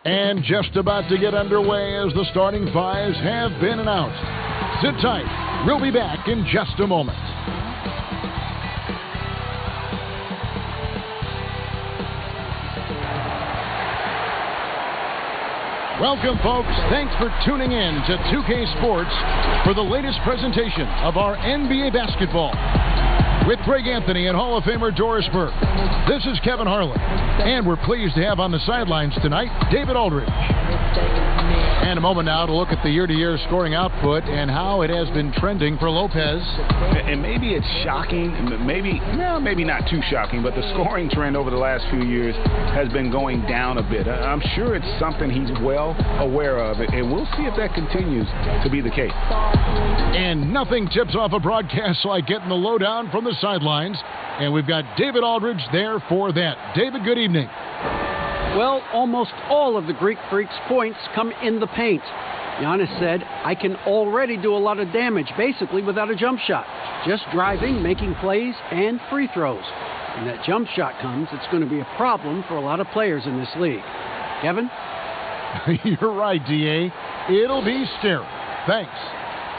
And just about to get underway as the starting fives have been announced. Sit tight. We'll be back in just a moment. Welcome, folks. Thanks for tuning in to 2K Sports for the latest presentation of our NBA basketball. With Greg Anthony and Hall of Famer Doris Burke, this is Kevin Harlan, and we're pleased to have on the sidelines tonight David Aldridge. And a moment now to look at the year-to-year scoring output and how it has been trending for Lopez. And maybe it's shocking, maybe not too shocking, but the scoring trend over the last few years has been going down a bit. I'm sure it's something he's well aware of, and we'll see if that continues to be the case. And nothing tips off a broadcast like getting the lowdown from the sidelines, and we've got David Aldridge there for that. David, good evening. Well, almost all of the Greek Freak's points come in the paint. Giannis said, I can already do a lot of damage, basically without a jump shot. Just driving, making plays, and free throws. When that jump shot comes, it's going to be a problem for a lot of players in this league. Kevin? You're right, D.A. It'll be scary. Thanks.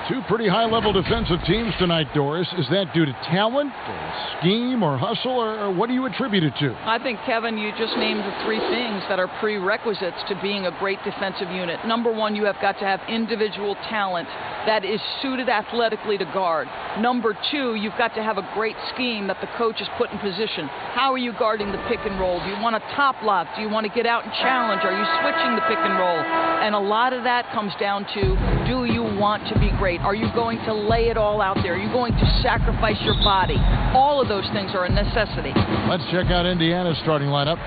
Two pretty high-level defensive teams tonight, Doris. Is that due to talent, or scheme, or hustle, or what do you attribute it to? I think, Kevin, you just named the three things that are prerequisites to being a great defensive unit. Number one, you have got to have individual talent that is suited athletically to guard. Number two, you've got to have a great scheme that the coach has put in position. How are you guarding the pick and roll? Do you want a top lock? Do you want to get out and challenge? Are you switching the pick and roll? And a lot of that comes down to, do you want to be great? Are you going to lay it all out there? Are you going to sacrifice your body? All of those things are a necessity. Let's check out Indiana's starting lineup.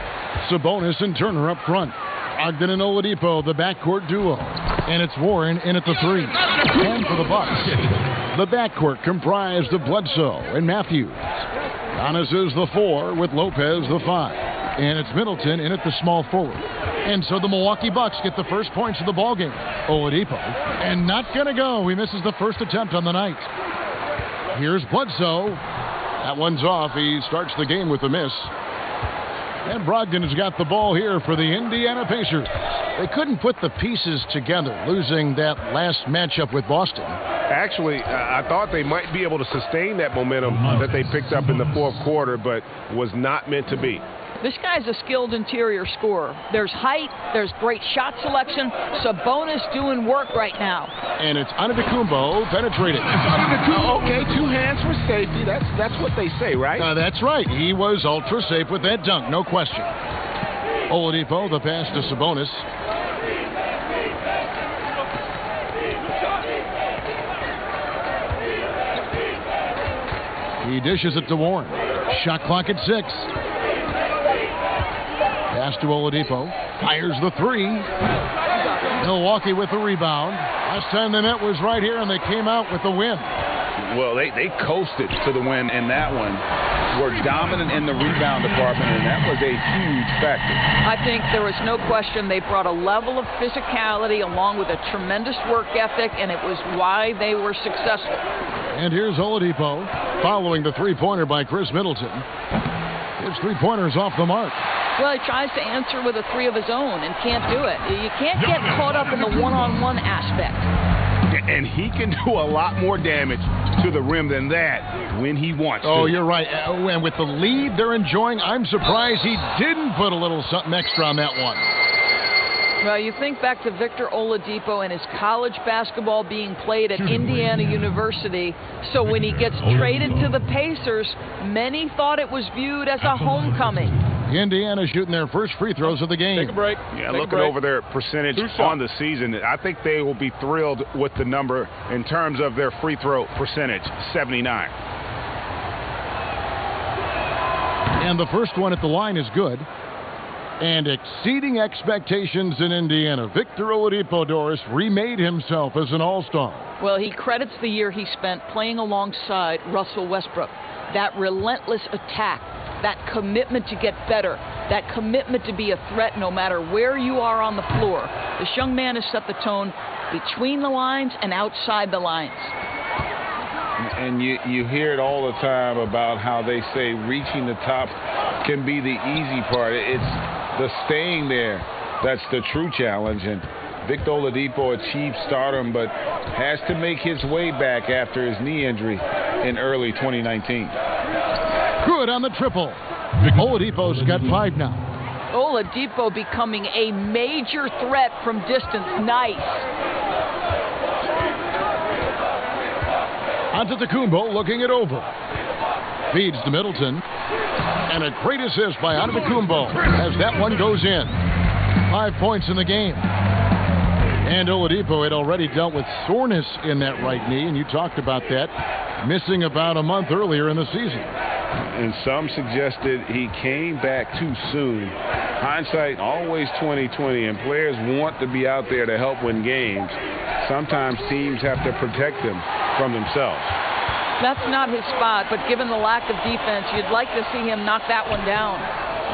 Sabonis and Turner up front. Ogden and Oladipo, the backcourt duo. And it's Warren in at the three. And for the Bucks, the backcourt comprised of Bledsoe and Matthews. Giannis is the four with Lopez the five. And it's Middleton in at the small forward. And so the Milwaukee Bucks get the first points of the ballgame. Oladipo, and not going to go. He misses the first attempt on the night. Here's Bledsoe. That one's off. He starts the game with a miss. And Brogdon has got the ball here for the Indiana Pacers. They couldn't put the pieces together, losing that last matchup with Boston. Actually, I thought they might be able to sustain that momentum that they picked up in the fourth quarter, but was not meant to be. This guy's a skilled interior scorer. There's height, there's great shot selection. Sabonis doing work right now. And it's Antetokounmpo penetrating. Okay, two hands for safety. That's what they say, right? That's right. He was ultra safe with that dunk, no question. Oladipo, the pass to Sabonis. He dishes it to Warren. Shot clock at 6. Pass to Oladipo. Fires the three. Milwaukee with the rebound. Last time they met was right here, and they came out with the win. Well, they coasted to the win in that one. Were dominant in the rebound department, and that was a huge factor. I think there was no question they brought a level of physicality along with a tremendous work ethic, and it was why they were successful. And here's Oladipo following the three-pointer by Chris Middleton. His three-pointer's off the mark. Well, he tries to answer with a three of his own and can't do it. You can't get caught up in the one-on-one aspect. And he can do a lot more damage to the rim than that when he wants to. Oh, you're right. And with the lead they're enjoying, I'm surprised he didn't put a little something extra on that one. Well, you think back to Victor Oladipo and his college basketball being played at Indiana University. So when he gets traded to the Pacers, many thought it was viewed as a homecoming. Indiana shooting their first free throws of the game. Take a break. Yeah, looking over their percentage on the season, I think they will be thrilled with the number in terms of their free throw percentage, 79. And the first one at the line is good. And exceeding expectations in Indiana. Victor Oladipo, Doris, remade himself as an all-star. Well, he credits the year he spent playing alongside Russell Westbrook. That relentless attack, that commitment to get better, that commitment to be a threat no matter where you are on the floor. This young man has set the tone between the lines and outside the lines. And you hear it all the time about how they say reaching the top can be the easy part. It's the staying there that's the true challenge. And Victor Oladipo achieved stardom, but has to make his way back after his knee injury in early 2019. Good on the triple. Oladipo's got 5 now. Oladipo becoming a major threat from distance. Nice. Antetokounmpo looking it over. Feeds to Middleton. And a great assist by Antetokounmpo as that one goes in. 5 points in the game. And Oladipo had already dealt with soreness in that right knee, and you talked about that, missing about a month earlier in the season. And some suggested he came back too soon. Hindsight, always 20/20, and players want to be out there to help win games. Sometimes teams have to protect them from themselves. That's not his spot, but given the lack of defense, you'd like to see him knock that one down.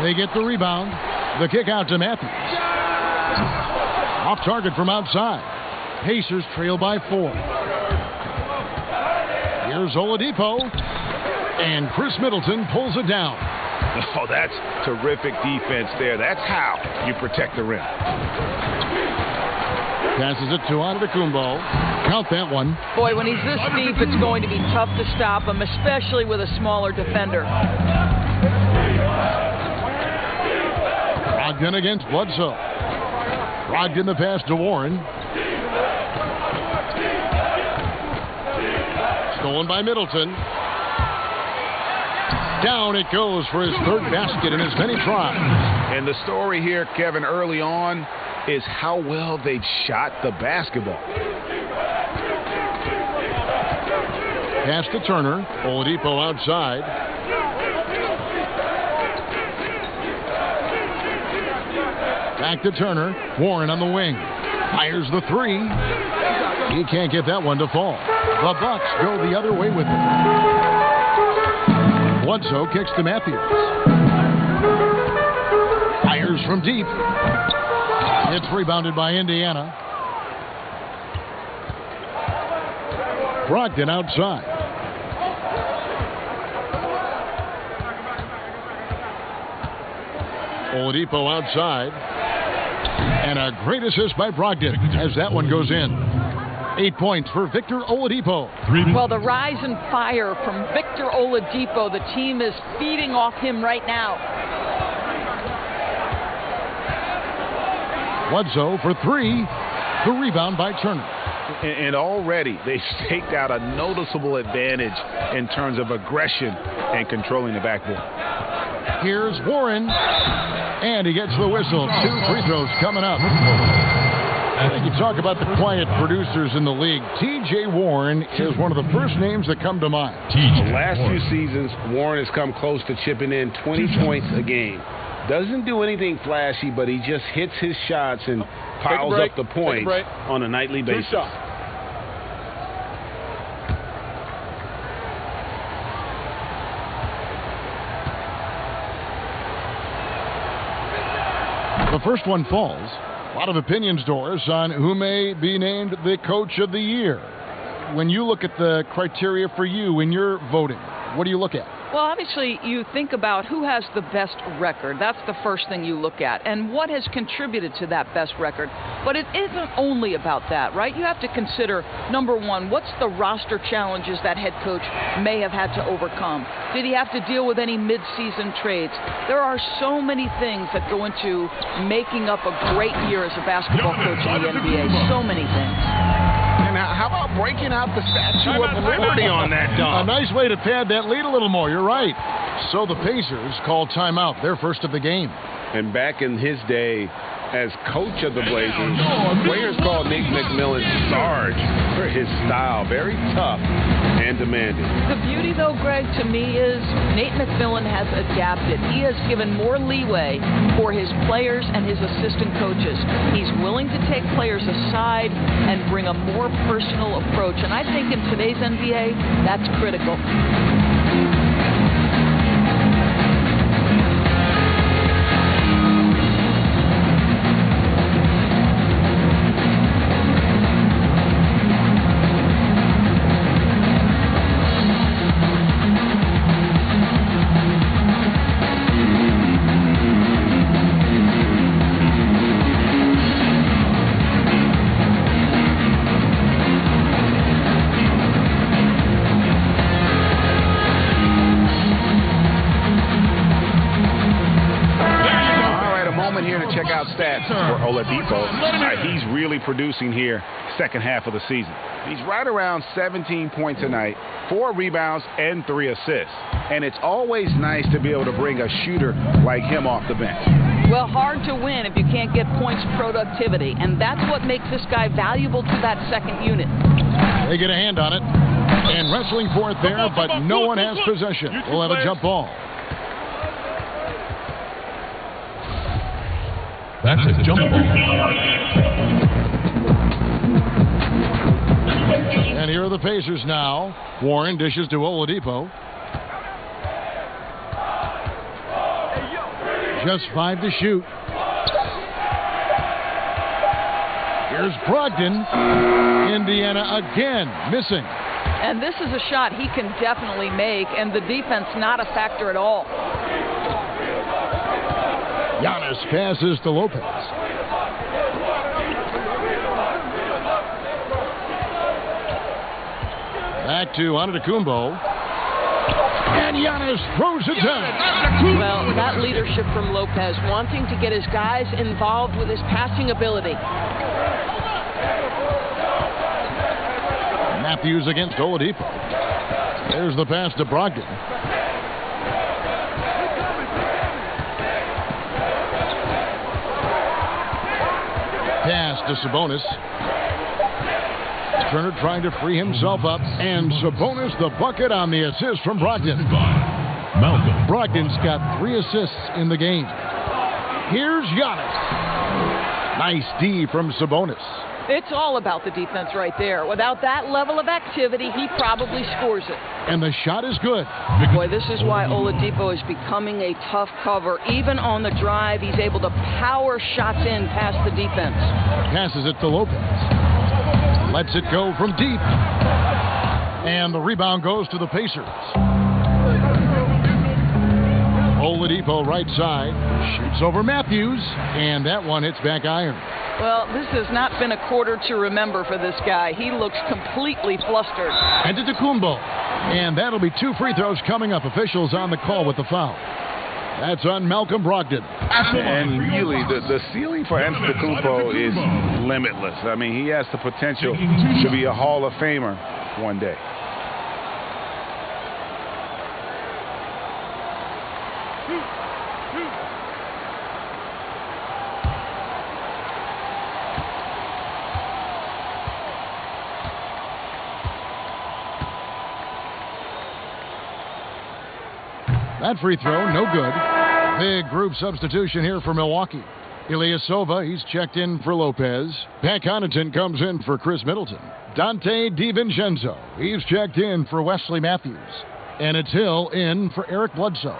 They get the rebound. The kick out to Matthews. Off target from outside. Pacers trail by 4. Here's Oladipo. And Chris Middleton pulls it down. Oh, that's terrific defense there. That's how you protect the rim. Passes it to Antetokounmpo. Count that one. Boy, when he's this deep, it's going to be tough to stop him, especially with a smaller defender. Brogdon against Bledsoe. Brogdon the pass to Warren. Stolen by Middleton. Down it goes for his 3rd basket in as many tries. And the story here, Kevin, early on is how well they shot the basketball. Pass to Turner. Oladipo outside. Back to Turner. Warren on the wing. Fires the 3. He can't get that one to fall. The Bucks go the other way with it. Bledsoe kicks to Matthews. Fires from deep. It's rebounded by Indiana. Brogdon outside. Oladipo outside. And a great assist by Brogdon as that one goes in. 8 points for Victor Oladipo. Well, the rise and fire from Victor Oladipo, the team is feeding off him right now. Bledsoe for 3. The rebound by Turner. And already they've staked out a noticeable advantage in terms of aggression and controlling the backboard. Here's Warren. And he gets the whistle. 2 free throws coming up. You talk about the quiet producers in the league. T.J. Warren is one of the first names that come to mind. The last 2 seasons, Warren has come close to chipping in 20 points a game. Doesn't do anything flashy, but he just hits his shots and piles up the points on a nightly basis. The first one falls. A lot of opinions, Doris, on who may be named the coach of the year. When you look at the criteria for you in your voting, what do you look at? Well, obviously, you think about who has the best record. That's the first thing you look at. And what has contributed to that best record. But it isn't only about that, right? You have to consider, number one, what's the roster challenges that head coach may have had to overcome? Did he have to deal with any mid-season trades? There are so many things that go into making up a great year as a basketball coach in the NBA. So many things. And how about breaking out the Statue of Liberty on that dunk? A nice way to pad that lead a little more. You're right. So the Pacers call timeout, their first of the game. And back in his day as coach of the Blazers, players called Nate McMillan Sarge for his style. Very tough and demanding. The beauty, though, Greg, to me is Nate McMillan has adapted. He has given more leeway for his players and his assistant coaches. He's willing to take players aside and bring a more personal approach. And I think in today's NBA, that's critical. Oladipo, he's really producing here second half of the season. He's right around 17 points a night, 4 rebounds, and 3 assists. And it's always nice to be able to bring a shooter like him off the bench. Well, hard to win if you can't get points productivity, and that's what makes this guy valuable to that second unit. They get a hand on it, and wrestling for it there, but no one has possession. We'll have a jump ball. That's a jump ball. And here are the Pacers now. Warren dishes to Oladipo. Just 5 to shoot. Here's Brogdon. Indiana again missing. And this is a shot he can definitely make, and the defense not a factor at all. Giannis passes to Lopez. Back to Antetokounmpo. And Giannis throws it down. Well, that leadership from Lopez, wanting to get his guys involved with his passing ability. Matthews against Oladipo. There's the pass to Brogdon. Pass to Sabonis. Turner trying to free himself up, and Sabonis the bucket on the assist from Brogdon. Brogdon's got 3 assists in the game. Here's Giannis. Nice D from Sabonis. It's all about the defense right there. Without that level of activity, he probably scores it. And the shot is good. Boy, this is why Oladipo is becoming a tough cover. Even on the drive, he's able to power shots in past the defense. Passes it to Lopez. Lets it go from deep. And the rebound goes to the Pacers. Oladipo right side. Shoots over Matthews. And that one hits back iron. Well, this has not been a quarter to remember for this guy. He looks completely flustered. Antetokounmpo. And that'll be 2 free throws coming up. Officials on the call with the foul. That's on Malcolm Brogdon. And really, the ceiling for Antetokounmpo is limitless. I mean, he has the potential to be a Hall of Famer one day. That free throw, no good. Big group substitution here for Milwaukee. Ilyasova, he's checked in for Lopez. Pat Connaughton comes in for Chris Middleton. Dante DiVincenzo, he's checked in for Wesley Matthews. And it's Hill in for Eric Bledsoe.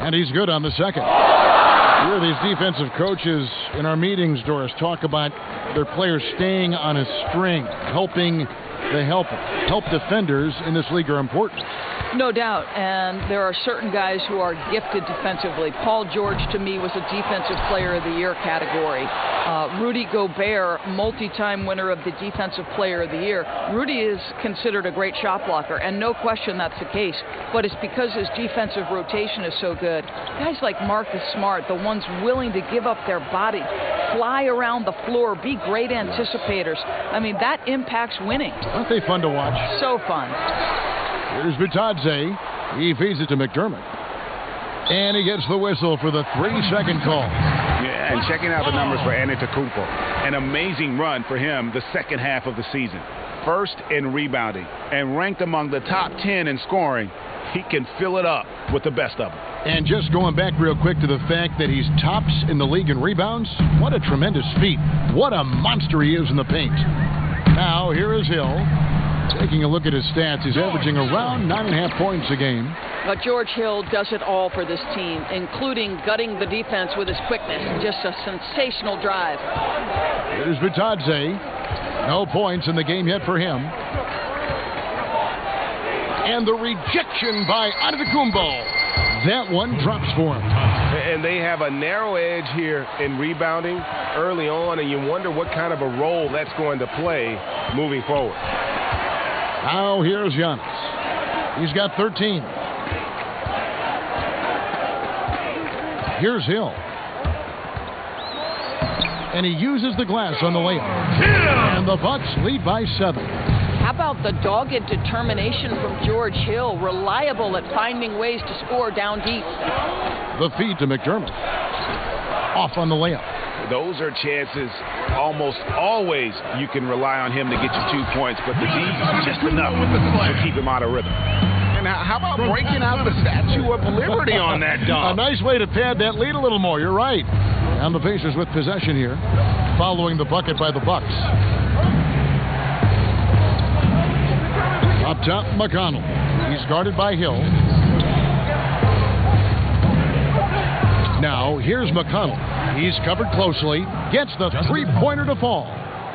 And he's good on the second. Here, these defensive coaches in our meetings, Doris, talk about their players staying on a string, helping the help defenders in this league are important. No doubt, and there are certain guys who are gifted defensively. Paul George, to me, was a Defensive Player of the Year category. Rudy Gobert, multi-time winner of the Defensive Player of the Year. Rudy is considered a great shot blocker, and no question that's the case, but it's because his defensive rotation is so good. Guys like Marcus Smart, the ones willing to give up their body, fly around the floor, be great anticipators. I mean, that impacts winning. Aren't they fun to watch? So fun. Here's Bitadze. He feeds it to McDermott. And he gets the whistle for the 3-second call. Yeah, and checking out the numbers for Antetokounmpo. An amazing run for him the second half of the season. First in rebounding and ranked among the top 10 in scoring. He can fill it up with the best of them. And just going back real quick to the fact that he's tops in the league in rebounds, what a tremendous feat. What a monster he is in the paint. Now, here is Hill. Taking a look at his stats, he's averaging around 9.5 points a game. But George Hill does it all for this team, including gutting the defense with his quickness. Just a sensational drive. Here's Bitadze. No points in the game yet for him. And the rejection by Antetokounmpo. That one drops for him. and they have a narrow edge here in rebounding early on, and you wonder what kind of a role that's going to play moving forward. Now here's Giannis. He's got 13. Here's Hill. And he uses the glass on the layup. And the Bucks lead by 7. How about the dogged determination from George Hill, reliable at finding ways to score down deep. The feed to McDermott. Off on the layup. Those are chances almost always you can rely on him to get you 2 points, but the D is just enough to keep him out of rhythm. And how about breaking out the Statue of Liberty on that dunk? A nice way to pad that lead a little more. You're right. And the Pacers with possession here, following the bucket by the Bucks. Up top, McConnell. He's guarded by Hill. Now, here's McConnell. He's covered closely. Gets the three-pointer to fall.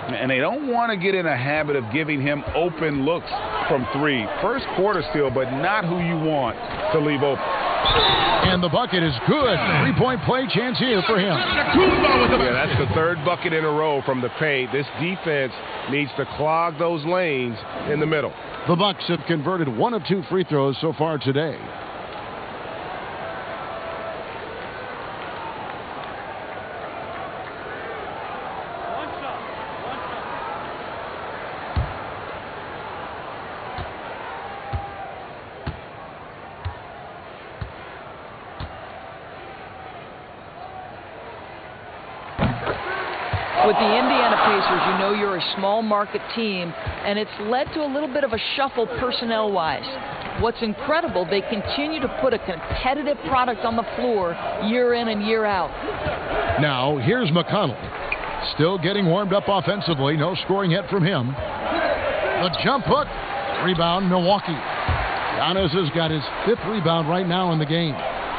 And they don't want to get in a habit of giving him open looks from 3. First quarter still, but not who you want to leave open. And the bucket is good. 3-point play chance here for him. Yeah, that's the 3rd bucket in a row from the paint. This defense needs to clog those lanes in the middle. The Bucks have converted 1 of 2 free throws so far today. With the Indiana Pacers, you know you're a small market team, and it's led to a little bit of a shuffle personnel-wise. What's incredible, they continue to put a competitive product on the floor year in and year out. Now, here's McConnell. Still getting warmed up offensively. No scoring yet from him. The jump hook. Rebound, Milwaukee. Giannis has got his 5th rebound right now in the game.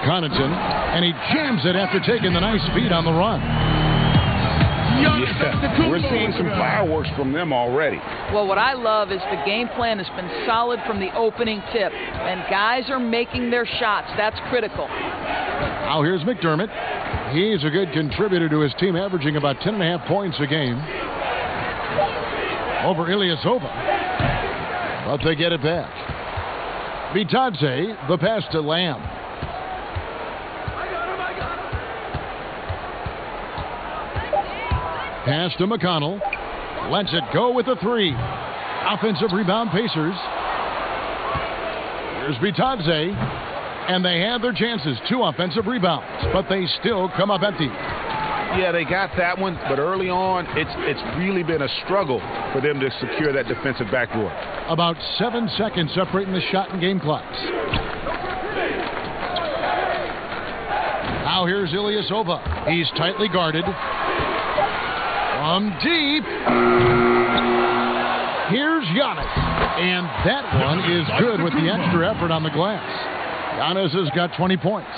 Connaughton, and he jams it after taking the nice feed on the run. Yeah, we're seeing some fireworks from them already. Well, what I love is the game plan has been solid from the opening tip, and guys are making their shots. That's critical. Now here's McDermott. He's a good contributor to his team, averaging about 10.5 points a game over Ilyasova. But they get it back. Bitadze, the pass to Lamb. Pass to McConnell. Lets it go with the 3. Offensive rebound, Pacers. Here's Bitadze. And they have their chances. 2 offensive rebounds. But they still come up empty. Yeah, they got that one. But early on, it's really been a struggle for them to secure that defensive backboard. About 7 seconds separating the shot and game clocks. Now here's Ilyasova. He's tightly guarded. From deep, here's Giannis, and that one is good with the extra effort on the glass. Giannis has got 20 points.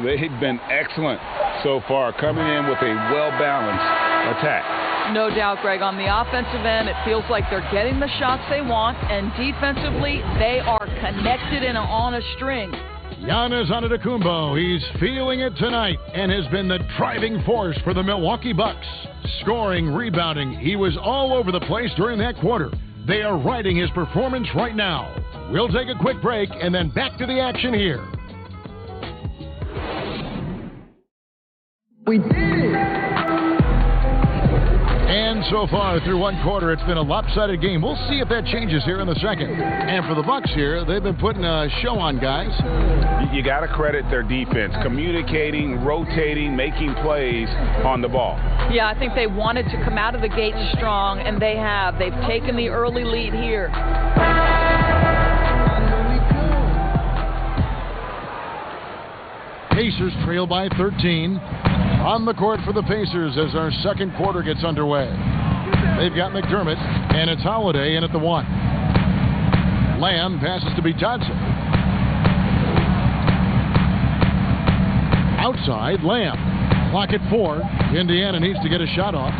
They've been excellent so far, coming in with a well-balanced attack. No doubt, Greg. On the offensive end, it feels like they're getting the shots they want, and defensively, they are connected and on a string. Giannis Antetokounmpo, he's feeling it tonight and has been the driving force for the Milwaukee Bucks. Scoring, rebounding, he was all over the place during that quarter. They are riding his performance right now. We'll take a quick break and then back to the action here. We did it! And so far through one quarter, it's been a lopsided game. We'll see if that changes here in the second. And for the Bucks here, they've been putting a show on, guys. You got to credit their defense, communicating, rotating, making plays on the ball. Yeah, I think they wanted to come out of the gate strong, and they have. They've taken the early lead here. Pacers trail by 13. On the court for the Pacers as our second quarter gets underway. They've got McDermott, and it's Holiday in at the 1. Lamb passes to Bitadze. Outside, Lamb. Clock at 4. Indiana needs to get a shot off.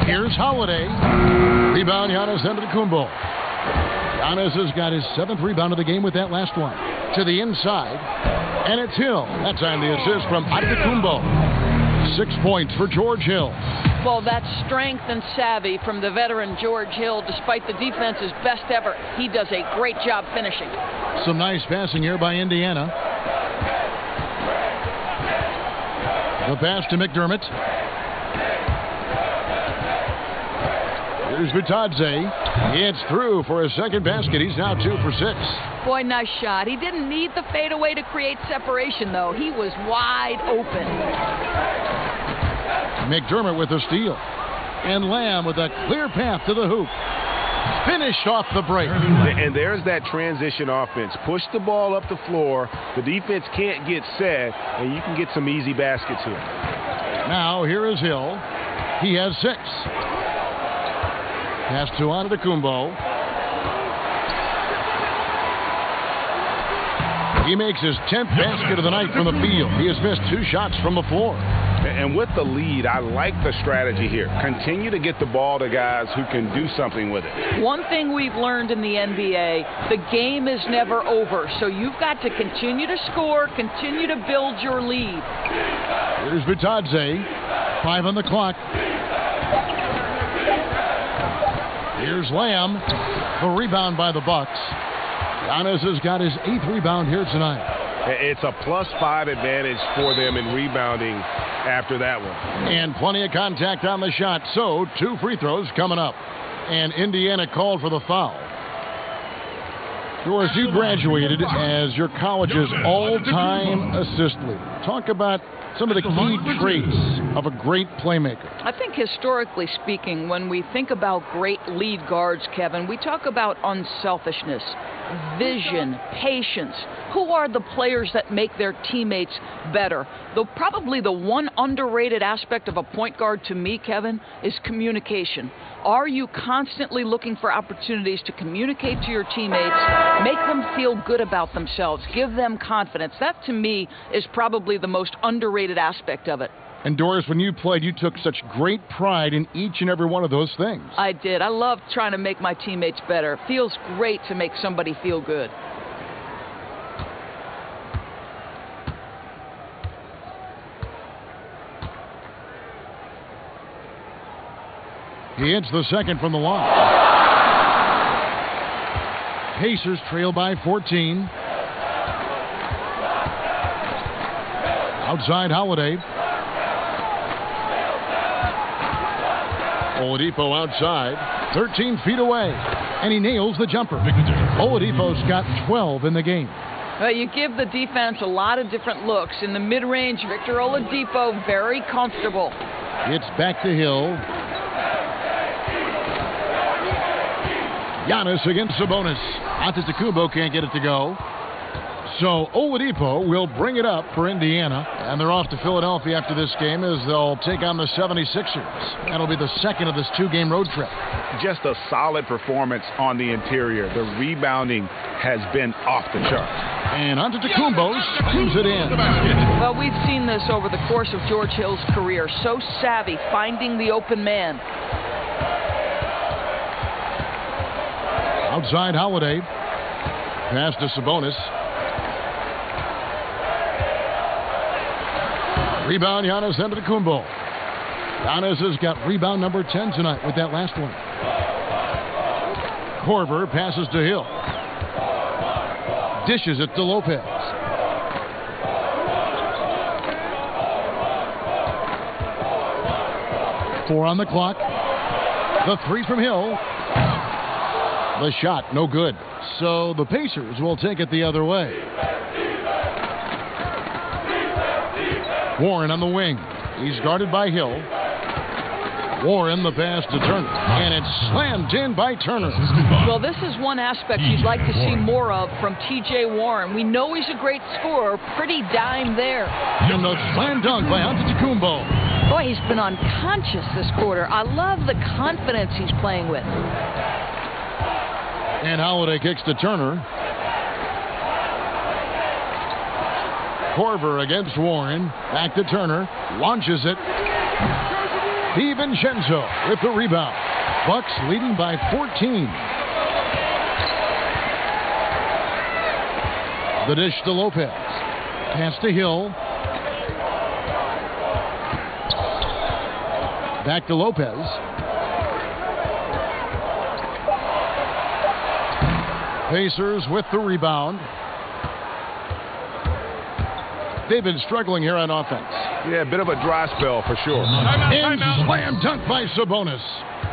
Here's Holiday. Rebound, Giannis Antetokounmpo. Giannis has got his 7th rebound of the game with that last one. To the inside. And it's Hill. That's on the assist from Antetokounmpo. 6 points for George Hill. Well, that's strength and savvy from the veteran George Hill. Despite the defense's best effort, he does a great job finishing. Some nice passing here by Indiana. The pass to McDermott. Here's Vitadze. It's through for a second basket. He's now 2 for 6. Boy, nice shot. He didn't need the fadeaway to create separation, though. He was wide open. McDermott with a steal. And Lamb with a clear path to the hoop. Finished off the break. And there's that transition offense. Push the ball up the floor. The defense can't get set, and you can get some easy baskets here. Now, here is Hill. He has 6. Pass to Antetokounmpo. He makes his 10th basket of the night from the field. He has missed 2 shots from the floor. And with the lead, I like the strategy here. Continue to get the ball to guys who can do something with it. One thing we've learned in the NBA, the game is never over. So you've got to continue to score, continue to build your lead. Here's Vitadze. 5 on the clock. Here's Lamb. The rebound by the Bucks. Giannis has got his 8th rebound here tonight. It's a +5 advantage for them in rebounding after that one. And plenty of contact on the shot, so 2 free throws coming up. And Indiana called for the foul. Doris, you graduated as your college's all-time assist leader. Talk about some of the key traits of a great playmaker. I think historically speaking, when we think about great lead guards, Kevin, we talk about unselfishness, vision, patience. Who are the players that make their teammates better? Though probably the one underrated aspect of a point guard to me, Kevin, is communication. Are you constantly looking for opportunities to communicate to your teammates, make them feel good about themselves, give them confidence? That, to me, is probably the most underrated aspect of it. And Doris, when you played, you took such great pride in each and every one of those things. I did. I love trying to make my teammates better. It feels great to make somebody feel good. He hits the second from the line. Pacers trail by 14. Outside Holiday. Oladipo outside, 13 feet away, and he nails the jumper. Oladipo's got 12 in the game. Well, you give the defense a lot of different looks. In the mid-range, Victor Oladipo, very comfortable. It's back to Hill. Giannis against Sabonis. Antetokounmpo can't get it to go. So Oladipo will bring it up for Indiana, and they're off to Philadelphia after this game as they'll take on the 76ers. That'll be the second of this 2-game road trip. Just a solid performance on the interior. The rebounding has been off the chart. And Antetokounmpo slams it in. Well, we've seen this over the course of George Hill's career. So savvy, finding the open man. Outside Holiday. Pass to Sabonis. Rebound, Giannis Antetokounmpo. Giannis has got rebound number 10 tonight with that last one. Korver passes to Hill. Dishes it to Lopez. Four on the clock. The 3 from Hill. The shot, no good. So the Pacers will take it the other way. Warren on the wing. He's guarded by Hill. Warren the pass to Turner. And it's slammed in by Turner. Well, this is one aspect you'd like to see more of from T.J. Warren. We know he's a great scorer. Pretty dime there. And the slam dunk by Antetokounmpo. Boy, he's been unconscious this quarter. I love the confidence he's playing with. And Holiday kicks to Turner. Korver against Warren. Back to Turner. Launches it. DiVincenzo with the rebound. Bucks leading by 14. The dish to Lopez. Pass to Hill. Back to Lopez. Pacers with the rebound. They've been struggling here on offense. Yeah, a bit of a dry spell for sure. And slam dunk by Sabonis.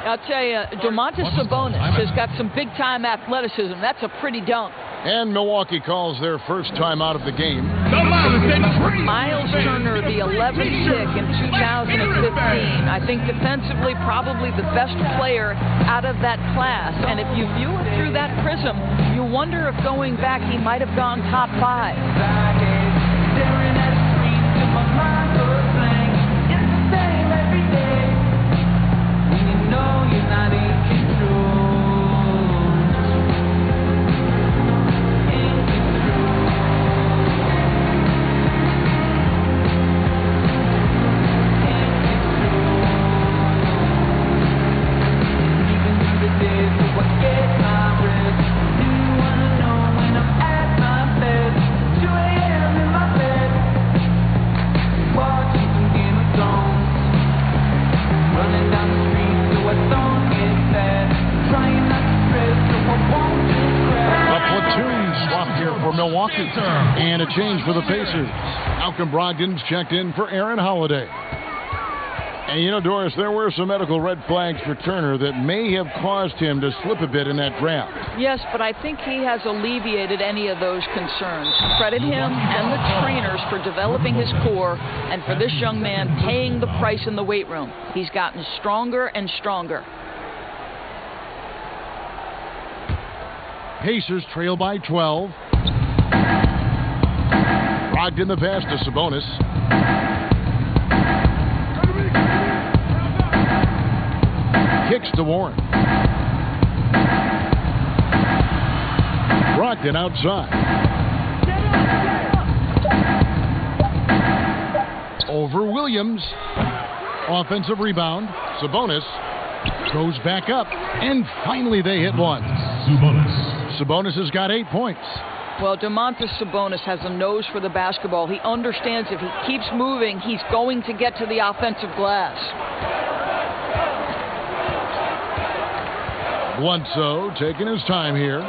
I'll tell you, Domantas Sabonis has got some big-time athleticism. That's a pretty dunk. And Milwaukee calls their first time out of the game. Miles Turner, the 11th pick in 2015. I think defensively probably the best player out of that class. And if you view it through that prism, you wonder if going back he might have gone top 5. Milwaukee. And a change for the Pacers. Malcolm Brogdon's checked in for Aaron Holiday. And you know, Doris, there were some medical red flags for Turner that may have caused him to slip a bit in that draft. Yes, but I think he has alleviated any of those concerns. Credit him and the trainers for developing his core and for this young man paying the price in the weight room. He's gotten stronger and stronger. Pacers trail by 12. Brogdon the pass to Sabonis. Kicks to Warren. Brogdon outside. Over Williams. Offensive rebound. Sabonis goes back up. And finally they hit one. Sabonis has got 8 points. Well, Domantas Sabonis has a nose for the basketball. He understands if he keeps moving, he's going to get to the offensive glass. Bledsoe taking his time here.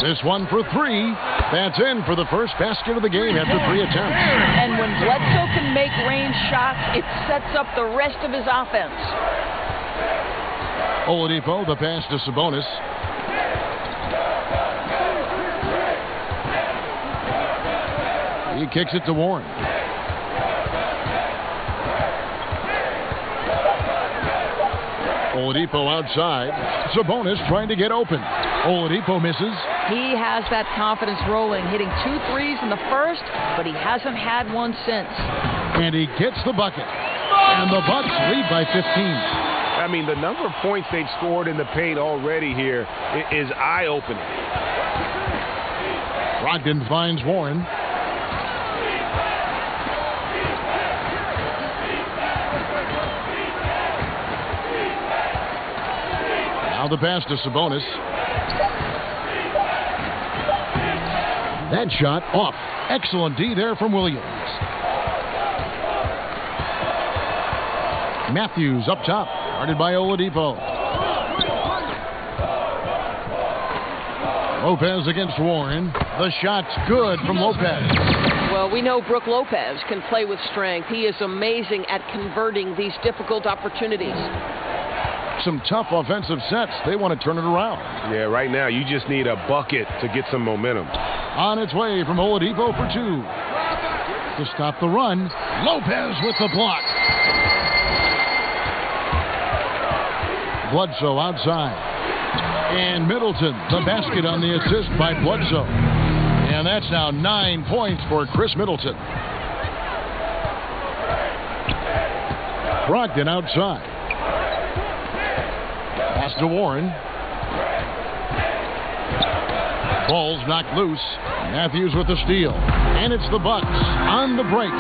This one for 3. That's in for the first basket of the game after 3 attempts. And when Bledsoe can make range shots, it sets up the rest of his offense. Oladipo, the pass to Sabonis. He kicks it to Warren. Oladipo outside. Sabonis trying to get open. Oladipo misses. He has that confidence rolling, hitting 2 threes in the first, but he hasn't had one since. And he gets the bucket. And the Bucks lead by 15. I mean, the number of points they've scored in the paint already here is eye-opening. Brogdon finds Warren. Now the pass to Sabonis. That shot off. Excellent D there from Williams. Matthews up top. Guarded by Oladipo. Lopez against Warren. The shot's good from Lopez. Well, we know Brook Lopez can play with strength. He is amazing at converting these difficult opportunities. Some tough offensive sets. They want to turn it around. Yeah, right now you just need a bucket to get some momentum. On its way from Oladipo for 2. To stop the run, Lopez with the block. Bledsoe outside. And Middleton, the basket on the assist by Bledsoe. And that's now 9 points for Chris Middleton. Brogdon outside. Pass to Warren. Ball's knocked loose. Matthews with the steal. And it's the Bucks on the break.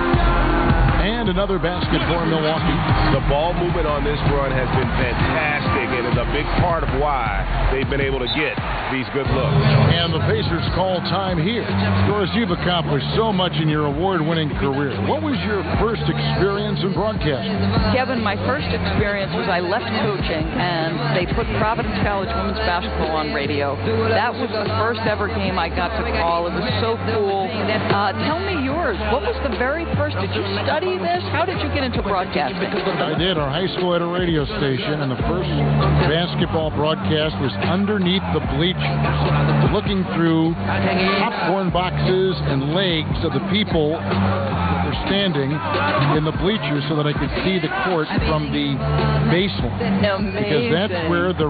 And another basket for Milwaukee. The ball movement on this run has been fantastic and is a big part of why they've been able to get these good looks. And the Pacers call time here. Of course, you've accomplished so much in your award-winning career. What was your first experience in broadcasting? Kevin, my first experience was I left coaching, and they put Providence College women's basketball on radio. That was the first ever game I got to call. It was so cool. Tell me yours. What was the very first? Did you study this? How did you get into broadcasting? I did. Our high school had a radio station, and the first basketball broadcast was underneath the bleachers, looking through popcorn boxes and legs of the people that were standing in the bleachers so that I could see the court from the baseline. Amazing. Because that's where the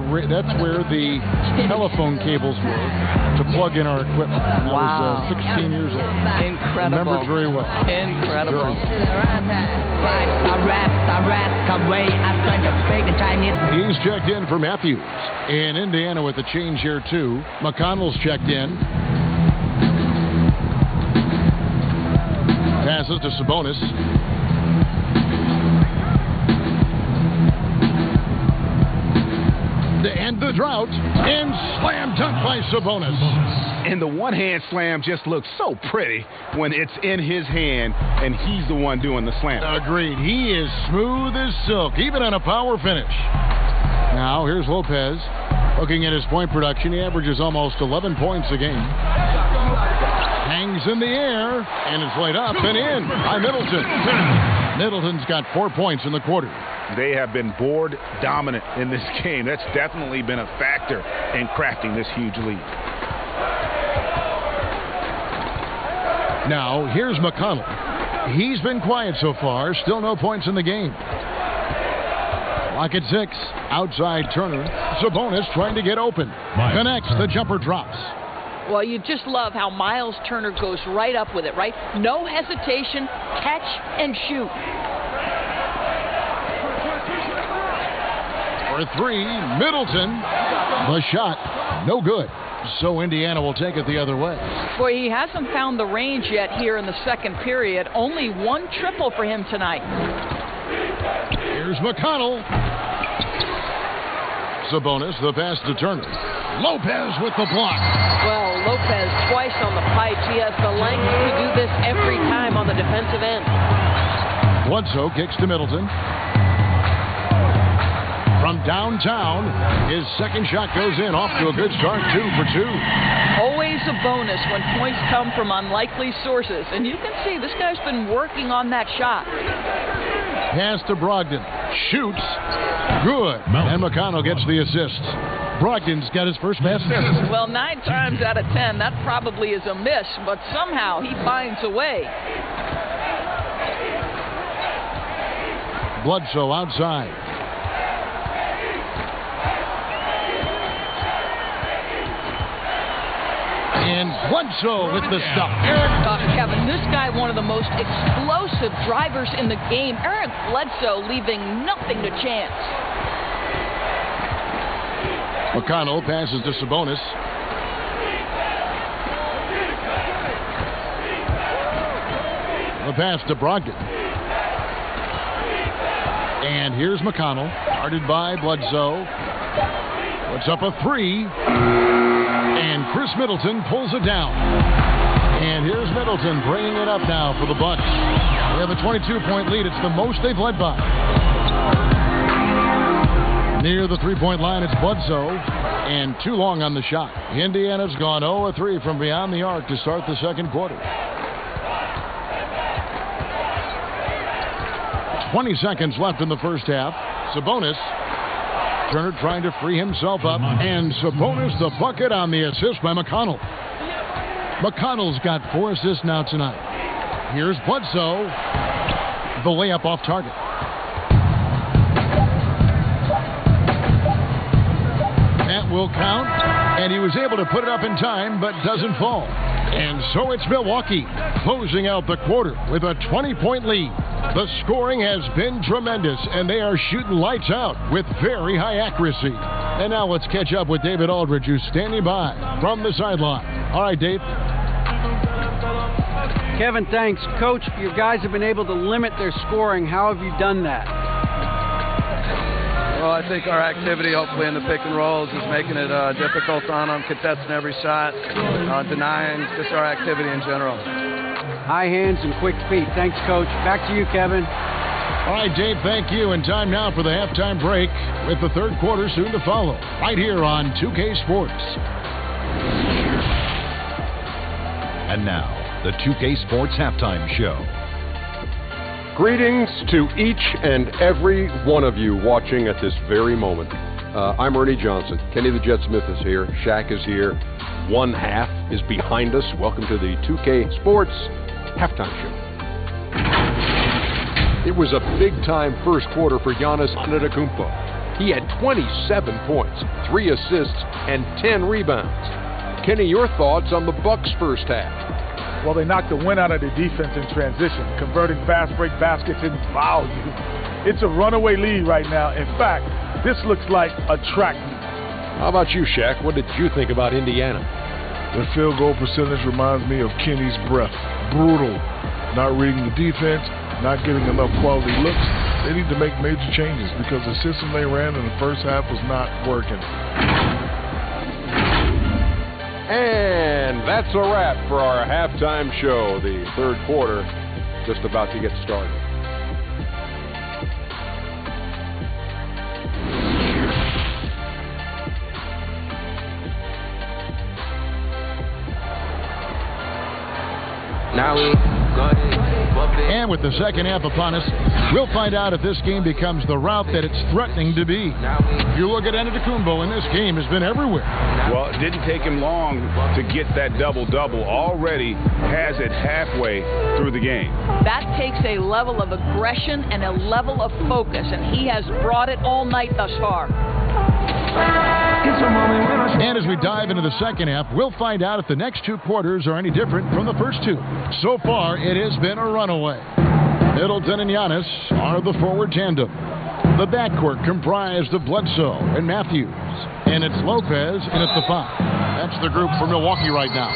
telephone cables were to plug in our equipment. And I was 16 years old. Incredible. Remember it very well. Incredible. He's checked in for Matthews in Indiana with a change here too. McConnell's checked in. Passes to Sabonis. To end the drought, and slam dunk by Sabonis. And the one-hand slam just looks so pretty when it's in his hand and he's the one doing the slam. Agreed. He is smooth as silk, even on a power finish. Now, here's Lopez. Looking at his point production, he averages almost 11 points a game. Hangs in the air, and it's laid up and in by Middleton. Middleton's got 4 points in the quarter. They have been board dominant in this game. That's definitely been a factor in crafting this huge lead. Now, here's McConnell. He's been quiet so far. Still no points in the game. Lock at 6. Outside Turner. Sabonis trying to get open. Connects. The jumper drops. Well, you just love how Miles Turner goes right up with it, right? No hesitation, catch and shoot. For 3, Middleton. The shot, no good. So Indiana will take it the other way. Boy, he hasn't found the range yet here in the second period. Only one triple for him tonight. Here's McConnell. Sabonis, the pass to Turner. Lopez with the block. Well, Lopez twice on the pipes. He has the length to do this every time on the defensive end. Bledsoe kicks to Middleton. From downtown, his second shot goes in, off to a good start, 2 for 2. Always a bonus when points come from unlikely sources. And you can see this guy's been working on that shot. Pass to Brogdon. Shoots. Good. And McConnell gets the assist. Brogdon's got his first basket. Well, 9 times out of 10, that probably is a miss, but somehow he finds a way. Bledsoe outside. And Bledsoe with the stop. Kevin, this guy, one of the most explosive drivers in the game. Eric Bledsoe leaving nothing to chance. McConnell passes to Sabonis. The pass to Brogdon. And here's McConnell, guarded by Bledsoe. Puts up a 3. And Chris Middleton pulls it down. And here's Middleton bringing it up now for the Bucks. They have a 22-point lead. It's the most they've led by. Near the three-point line, it's Bledsoe. And too long on the shot. Indiana's gone 0-3 from beyond the arc to start the second quarter. 20 seconds left in the first half. Sabonis. Turner trying to free himself up, and Sabonis the bucket on the assist by McConnell. McConnell's got 4 assists now tonight. Here's Bledsoe. The layup off target. That will count, and he was able to put it up in time, but doesn't fall. And so it's Milwaukee closing out the quarter with a 20-point lead. The scoring has been tremendous, and they are shooting lights out with very high accuracy. And now let's catch up with David Aldridge, who's standing by from the sideline. All right, Dave. Kevin, thanks. Coach, your guys have been able to limit their scoring. How have you done that? Well, I think our activity, hopefully in the pick and rolls, is making it difficult on them, contesting every shot, denying, just our activity in general. High hands and quick feet. Thanks, Coach. Back to you, Kevin. All right, Dave, thank you. And time now for the halftime break with the third quarter soon to follow, right here on 2K Sports. And now, the 2K Sports Halftime Show. Greetings to each and every one of you watching at this very moment. I'm Ernie Johnson. Kenny the Jet Smith is here. Shaq is here. One half is behind us. Welcome to the 2K Sports Halftime Show. It was a big-time first quarter for Giannis Antetokounmpo. He had 27 points, 3 assists, and 10 rebounds. Kenny, your thoughts on the Bucks' first half? Well, they knocked the wind out of their defense in transition, converting fast break baskets in volume. It's a runaway lead right now. In fact, this looks like a track meet. How about you, Shaq? What did you think about Indiana? Their field goal percentage reminds me of Kenny's breath. Brutal. Not reading the defense, not getting enough quality looks. They need to make major changes because the system they ran in the first half was not working. And that's a wrap for our halftime show. The third quarter just about to get started. And with the second half upon us, we'll find out if this game becomes the route that it's threatening to be. If you look at Antetokounmpo, and this game has been everywhere. Well, it didn't take him long to get that double-double. Already has it halfway through the game. That takes a level of aggression and a level of focus, and he has brought it all night thus far. And as we dive into the second half, we'll find out if the next two quarters are any different from the first two. So far, it has been a runaway. Middleton and Giannis are the forward tandem. The backcourt comprised of Bledsoe and Matthews. And it's Lopez and it's the five. That's the group for Milwaukee right now.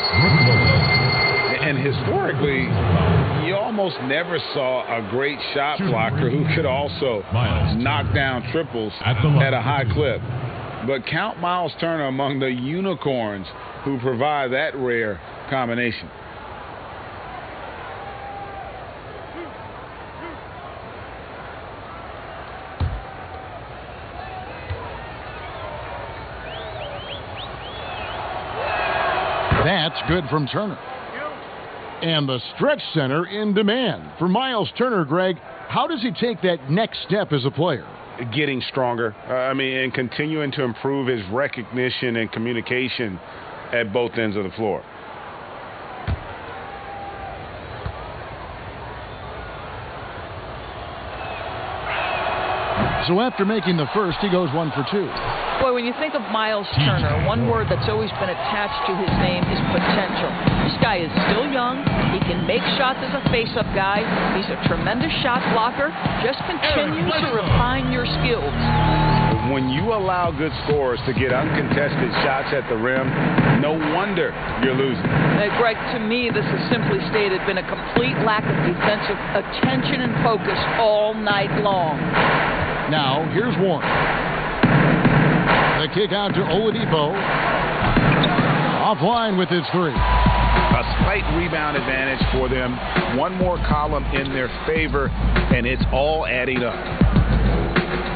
And historically, you almost never saw a great shot blocker who could also knock down triples at a high clip. But count Miles Turner among the unicorns who provide that rare combination. That's good from Turner. And the stretch center in demand. For Miles Turner, Greg, how does he take that next step as a player? Getting stronger, and continuing to improve his recognition and communication at both ends of the floor. So after making the first, he goes 1 for 2. Boy, when you think of Miles Turner, one word that's always been attached to his name is potential. This guy is still young. He can make shots as a face-up guy. He's a tremendous shot blocker. Just continue to refine your skills. When you allow good scorers to get uncontested shots at the rim, no wonder you're losing. Greg, to me, this is simply stated been a complete lack of defensive attention and focus all night long. Now, here's Warren. The kick out to Oladipo. Offline with his three. A slight rebound advantage for them. One more column in their favor, and it's all adding up.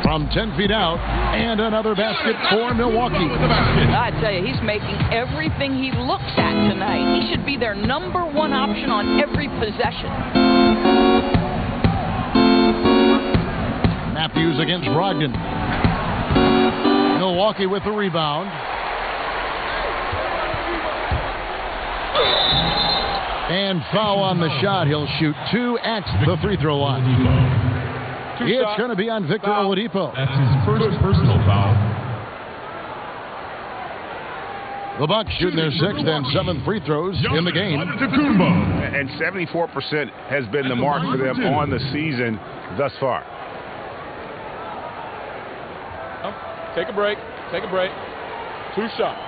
From 10 feet out, and another basket for Milwaukee. I tell you, he's making everything he looks at tonight. He should be their number one option on every possession. Matthews against Brogdon. Milwaukee with the rebound. And foul on the shot. He'll shoot 2 at the free throw line. It's going to be on Victor Oladipo. That's his first personal foul. The Bucks shooting their 6th and 7th free throws in the game. And 74% has been the mark for them on the season thus far. Take a break. Take a break. 2 shots.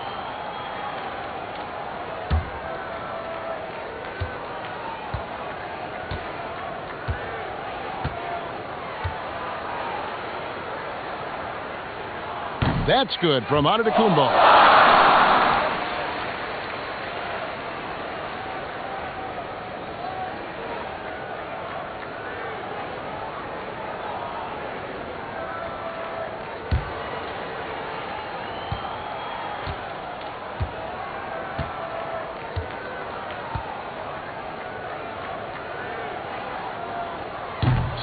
That's good from Antetokounmpo.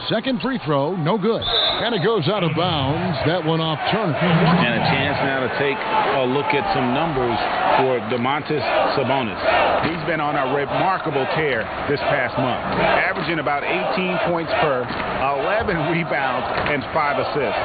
Second free throw, no good. And it goes out of bounds. That one off Turner. And a chance now to take a look at some numbers for Domantas Sabonis. He's been on a remarkable tear this past month, averaging about 18 points per, 11 rebounds, and 5 assists.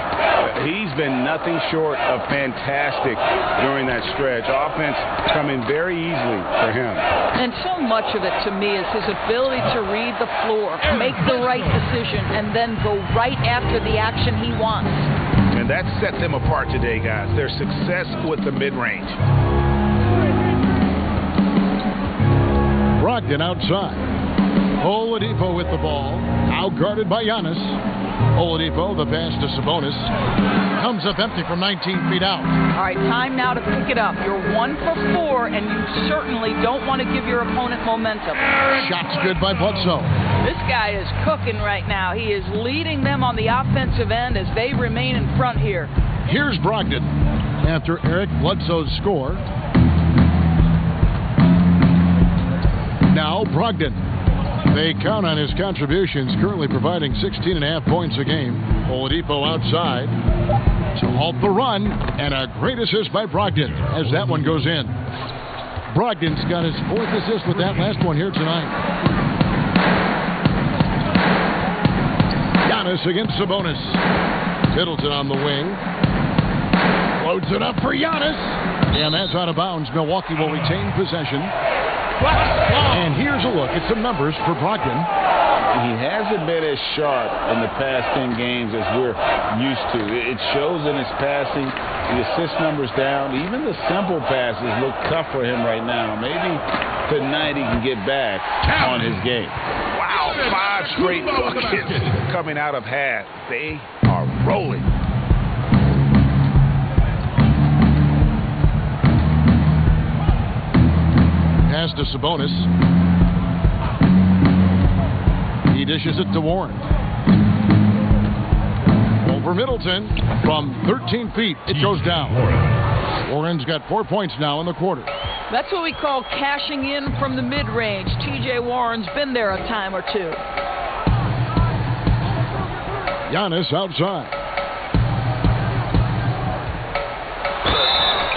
He's been nothing short of fantastic during that stretch. Offense coming very easily for him. And so much of it, to me, is his ability to read the floor, make the right decision, and then go right after the action he wants. And that set them apart today, guys. Their success with the mid-range. Brogdon outside. Oladipo with the ball. Out-guarded by Giannis. Oladipo, the pass to Sabonis. Comes up empty from 19 feet out. All right, time now to pick it up. You're 1 for 4, and you certainly don't want to give your opponent momentum. Shot's good by Bledsoe. This guy is cooking right now. He is leading them on the offensive end as they remain in front here. Here's Brogdon after Eric Bledsoe's score. Now Brogdon. They count on his contributions, currently providing 16.5 points a game. Oladipo outside to halt the run, and a great assist by Brogdon as that one goes in. Brogdon's got his 4th assist with that last one here tonight. Giannis against Sabonis. Middleton on the wing. Loads it up for Giannis. And that's out of bounds. Milwaukee will retain possession. And here's a look at some numbers for Brogdon. He hasn't been as sharp in the past 10 games as we're used to. It shows in his passing. The assist numbers down. Even the simple passes look tough for him right now. Maybe tonight he can get back on his game. Wow, 5 straight buckets coming out of half. They are rolling. Pass to Sabonis. He dishes it to Warren. Over Middleton from 13 feet. It goes down. Warren's got 4 points now in the quarter. That's what we call cashing in from the mid-range. T.J. Warren's been there a time or two. Giannis outside.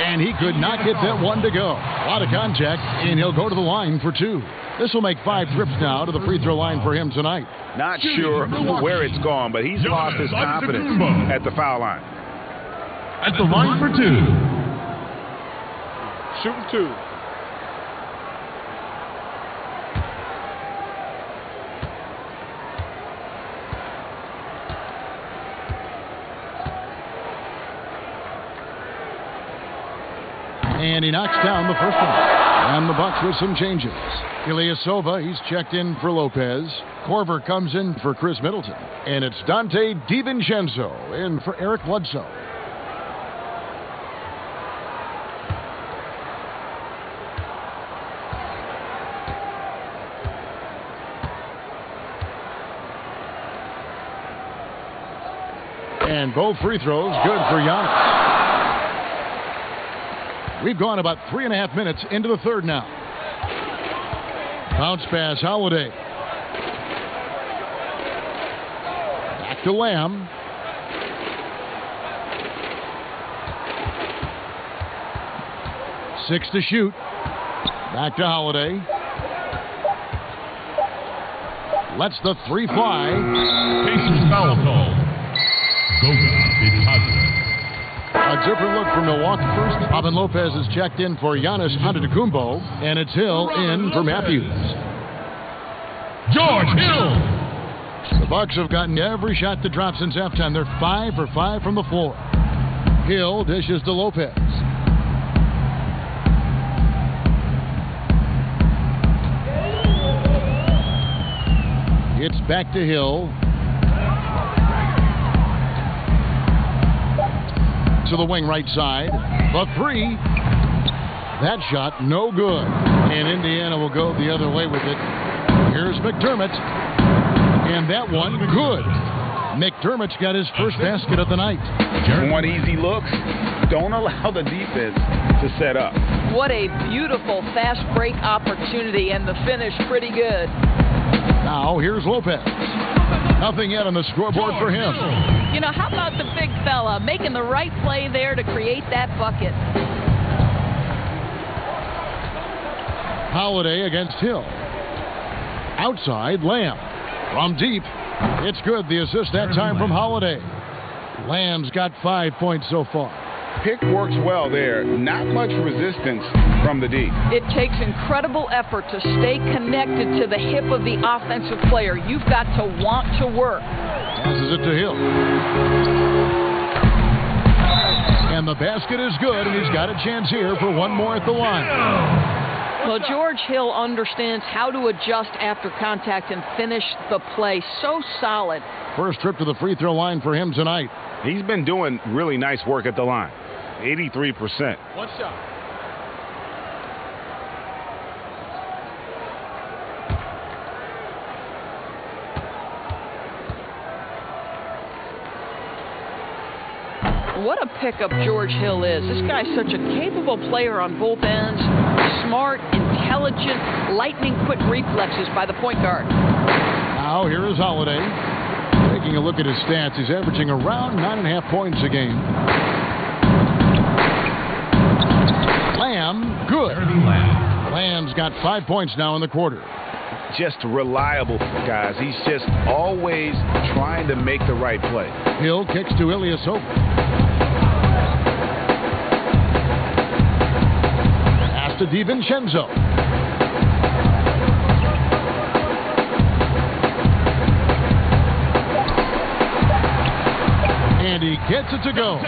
And he could not get that one to go. A lot of contact, and he'll go to the line for 2. This will make 5 trips now to the free throw line for him tonight. Not sure where it's gone, but he's lost his confidence at the foul line. At the line for 2. Shooting 2. And he knocks down the first one. And the Bucks with some changes. Ilyasova, he's checked in for Lopez. Korver comes in for Chris Middleton. And it's Dante DiVincenzo in for Eric Bledsoe. And both free throws good for Giannis. We've gone about 3.5 minutes into the third now. Bounce pass, Holiday. Back to Lamb. Six to shoot. Back to Holiday. Lets the 3 fly. Pacers foul call. Goga Bitadze. A different look from Milwaukee first. Robin Lopez is checked in for Giannis Antetokounmpo, and it's Hill in for Matthews. George Hill. The Bucks have gotten every shot to drop since halftime. They're 5 for 5 from the floor. Hill dishes to Lopez. It's back to Hill. to the wing right side. The three. That shot, no good. And Indiana will go the other way with it. Here's McDermott. And that one, good. McDermott's got his first basket of the night. Want easy looks? Don't allow the defense to set up. What a beautiful fast break opportunity, and the finish pretty good. Now here's Lopez. Nothing yet on the scoreboard for him. You know, how about the big fella making the right play there to create that bucket? Holiday against Hill. Outside, Lamb. From deep. It's good. The assist that time from Holiday. Lamb's got 5 points so far. Pick works well there. Not much resistance from the D. It takes incredible effort to stay connected to the hip of the offensive player. You've got to want to work. Passes it to Hill. And the basket is good, and he's got a chance here for one more at the line. Well, George Hill understands how to adjust after contact and finish the play. So solid. First trip to the free throw line for him tonight. He's been doing really nice work at the line. 83%. One shot. What a pickup George Hill is. This guy's such a capable player on both ends. Smart, intelligent, lightning-quick reflexes by the point guard. Now here is Holiday. Taking a look at his stats, he's averaging around 9.5 points a game. Lamb, good. Lamb's got 5 points now in the quarter. Just reliable, guys. He's just always trying to make the right play. Hill kicks to Ilyasova. Pass to DiVincenzo. And he gets it to go.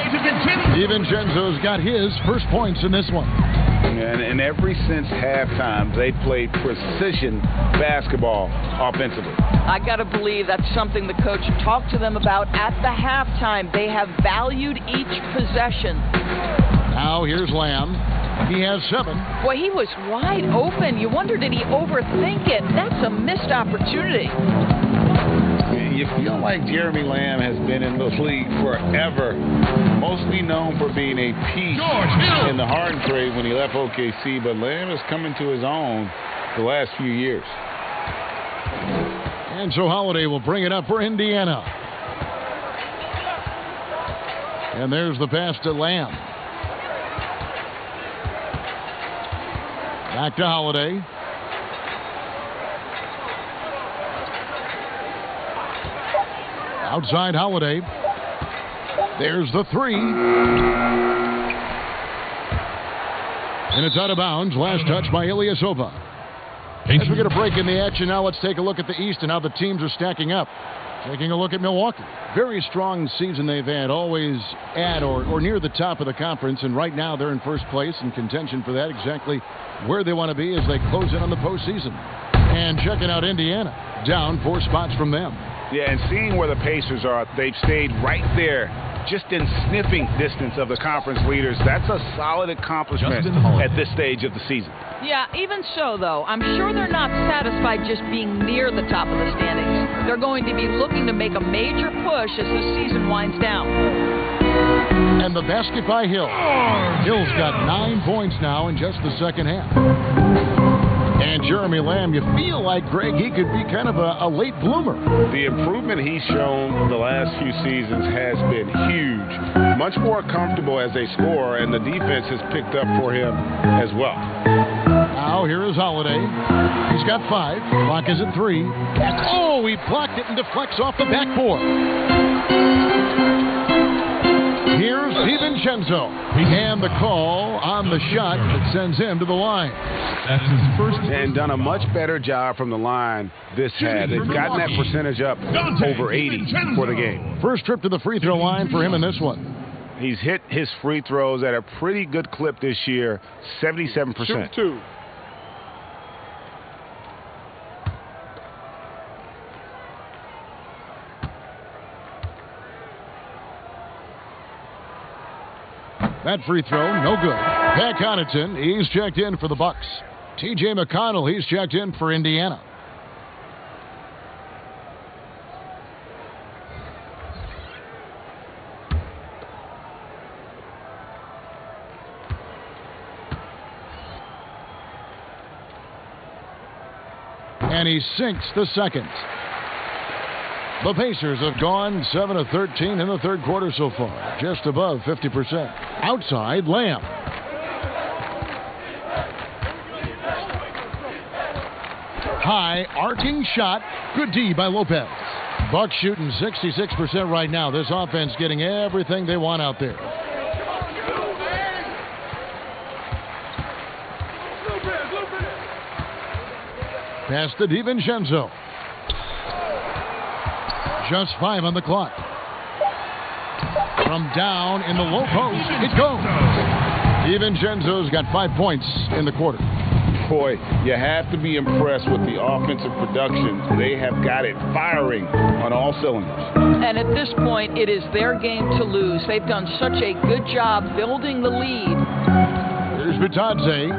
DiVincenzo's got his first points in this one. And ever since halftime, they played precision basketball offensively. I got to believe that's something the coach talked to them about at the halftime. They have valued each possession. Now here's Lamb. He has 7. Boy, he was wide open. You wonder, did he overthink it? That's a missed opportunity. You feel like Jeremy Lamb has been in the league forever, mostly known for being a piece in the Harden trade when he left OKC, but Lamb is coming to his own the last few years. And so Holiday will bring it up for Indiana. And there's the pass to Lamb. Back to Holiday. Outside Holiday. There's the 3. And it's out of bounds. Last touch by Ilyasova. As we get a break in the action now, let's take a look at the East and how the teams are stacking up. Taking a look at Milwaukee. Very strong season they've had, always at or near the top of the conference, and right now they're in first place in contention for that, exactly where they want to be as they close in on the postseason. And checking out Indiana, down 4 spots from them. Yeah, and seeing where the Pacers are, they've stayed right there, just in sniffing distance of the conference leaders. That's a solid accomplishment at this stage of the season. Yeah, even so, though, I'm sure they're not satisfied just being near the top of the standings. They're going to be looking to make a major push as the season winds down. And the basket by Hill. Hill's got 9 points now in just the second half. And Jeremy Lamb, you feel like, Greg, he could be kind of a late bloomer. The improvement he's shown the last few seasons has been huge. Much more comfortable as a scorer, and the defense has picked up for him as well. Now here is Holiday. He's got 5. Clock is at 3. Oh, he blocked it and deflects off the backboard. Here's DiVincenzo. And the call on the shot that sends him to the line. That's his first. And done a much better job from the line this half. They've gotten that percentage up over 80 for the game. First trip to the free throw line for him in this one. He's hit his free throws at a pretty good clip this year, 77%. Shoot 2. That free throw, no good. Pat Connaughton, he's checked in for the Bucks. T.J. McConnell, he's checked in for Indiana. And he sinks the second. The Pacers have gone 7 of 13 in the third quarter so far, just above 50%. Outside, Lamb. High, arcing shot. Good D by Lopez. Bucks shooting 66% right now. This offense getting everything they want out there. Pass to DiVincenzo. Just 5 on the clock. From down in the low post, it goes. DiVincenzo's got 5 points in the quarter. Boy, you have to be impressed with the offensive production. They have got it firing on all cylinders. And at this point, it is their game to lose. They've done such a good job building the lead. Here's Bitadze.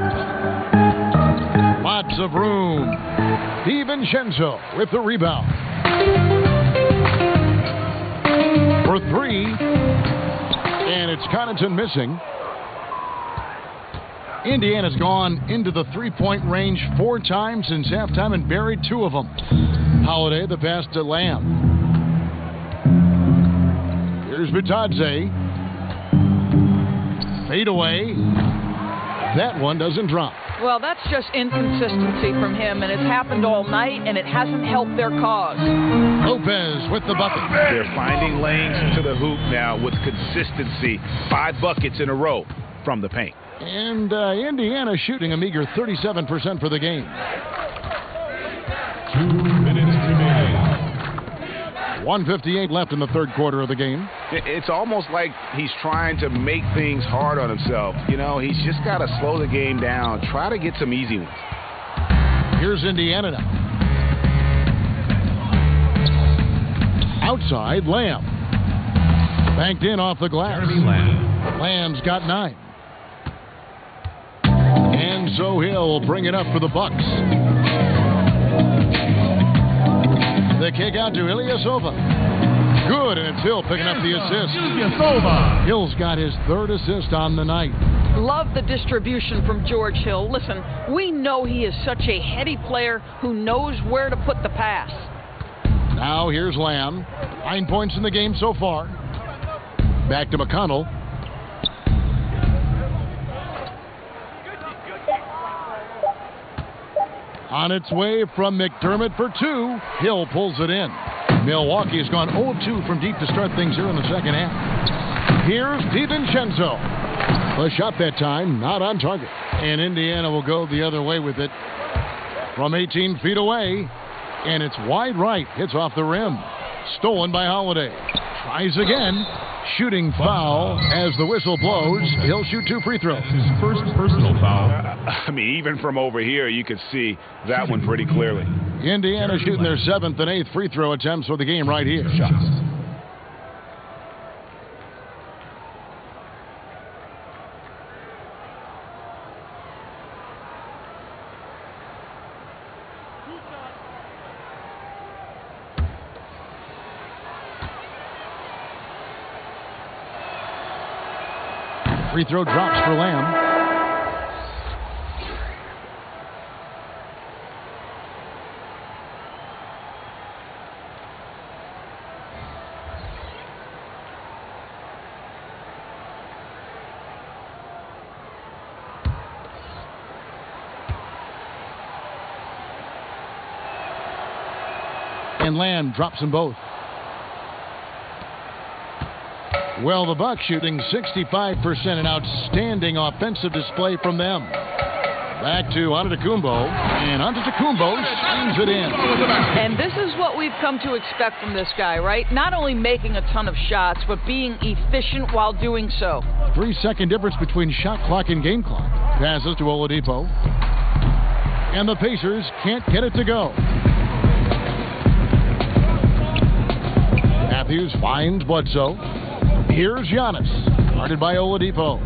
Lots of room. DiVincenzo with the rebound. For 3. And it's Connaughton missing. Indiana's gone into the three-point range 4 times since halftime and buried 2 of them. Holiday, the pass to Lamb. Here's Bitadze. Fade away. That one doesn't drop. Well, that's just inconsistency from him, and it's happened all night, and it hasn't helped their cause. Lopez with the bucket. They're finding lanes to the hoop now with consistency. 5 buckets in a row from the paint. And Indiana shooting a meager 37% for the game. 2 minutes remaining. 1:58 left in the third quarter of the game. It's almost like he's trying to make things hard on himself. You know, he's just got to slow the game down. Try to get some easy ones. Here's Indiana now. Outside, Lamb. Banked in off the glass. Lamb's got 9. And so he'll bring it up for the Bucks. The kick out to Ilyasova. Good, and it's Hill picking up the assist. Hill's got his 3rd assist on the night. Love the distribution from George Hill. Listen, we know he is such a heady player who knows where to put the pass. Now here's Lamb. 9 points in the game so far. Back to McConnell. On its way from McDermott for 2. Hill pulls it in. Milwaukee has gone 0-2 from deep to start things here in the second half. Here's DiVincenzo. The shot that time, not on target. And Indiana will go the other way with it from 18 feet away. And it's wide right. Hits off the rim. Stolen by Holiday. Tries again. Shooting foul as the whistle blows. He'll shoot 2 free throws. His first personal foul. I mean, even from over here, you could see that one pretty clearly. Indiana shooting their 7th and 8th free throw attempts for the game right here. Free throw drops for Lamb. And Lamb drops them both. Well, the Bucks shooting 65%, an outstanding offensive display from them. Back to Antetokounmpo, and Antetokounmpo swings it in. And this is what we've come to expect from this guy, right? Not only making a ton of shots, but being efficient while doing so. 3-second difference between shot clock and game clock. Passes to Oladipo. And the Pacers can't get it to go. Matthews finds Bledsoe. Here's Giannis. Guarded by Oladipo.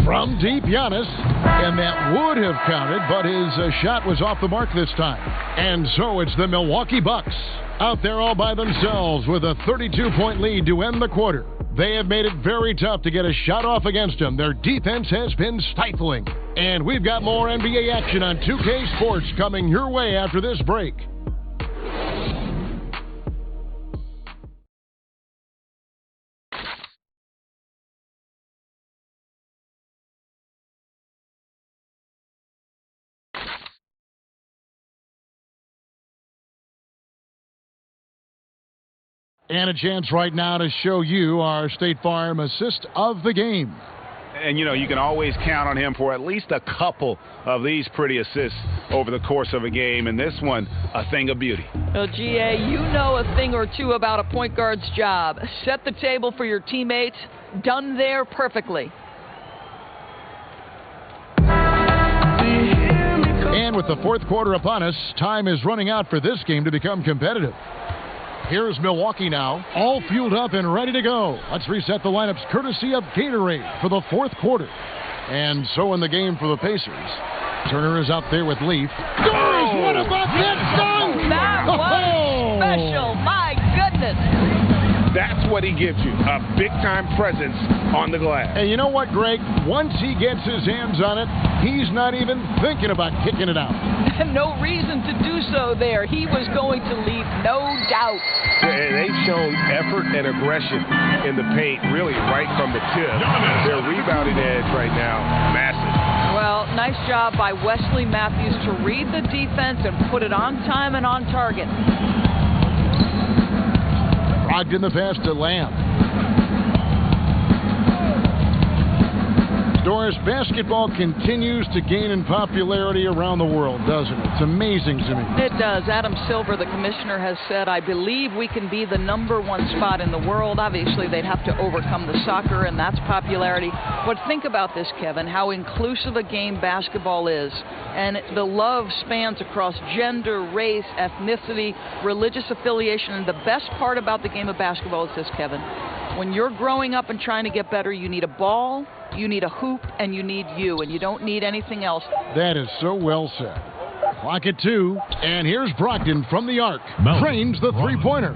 From deep, Giannis. And that would have counted, but his shot was off the mark this time. And so it's the Milwaukee Bucks out there all by themselves with a 32-point lead to end the quarter. They have made it very tough to get a shot off against them. Their defense has been stifling. And we've got more NBA action on 2K Sports coming your way after this break. And a chance right now to show you our State Farm assist of the game. And, you know, you can always count on him for at least a couple of these pretty assists over the course of a game. And this one, a thing of beauty. Well, G.A., you know a thing or two about a point guard's job. Set the table for your teammates. Done there perfectly. And with the fourth quarter upon us, time is running out for this game to become competitive. Here's Milwaukee now, all fueled up and ready to go. Let's reset the lineups courtesy of Gatorade for the fourth quarter. And so in the game for the Pacers, Turner is out there with Leaf. Doris, what about that dunk? That was special, my goodness. That's what he gives you, a big-time presence on the glass. And you know what, Greg? Once he gets his hands on it, he's not even thinking about kicking it out. No reason to do so there. He was going to leave, no doubt. And they've shown effort and aggression in the paint, really right from the tip. Their rebounding edge right now, massive. Well, nice job by Wesley Matthews to read the defense and put it on time and on target. Brogdon the pass to Lamb. Doris, basketball continues to gain in popularity around the world, doesn't it? It's amazing to me. It does. Adam Silver, the commissioner, has said, I believe we can be the #1 spot in the world. Obviously, they'd have to overcome the soccer, and that's popularity. But think about this, Kevin, how inclusive a game basketball is. And the love spans across gender, race, ethnicity, religious affiliation. And the best part about the game of basketball is this, Kevin. When you're growing up and trying to get better, you need a ball, you need a hoop, and you need you, and you don't need anything else. That is so well said. Clock at 2, and here's Brogdon from the arc. Trains the three-pointer.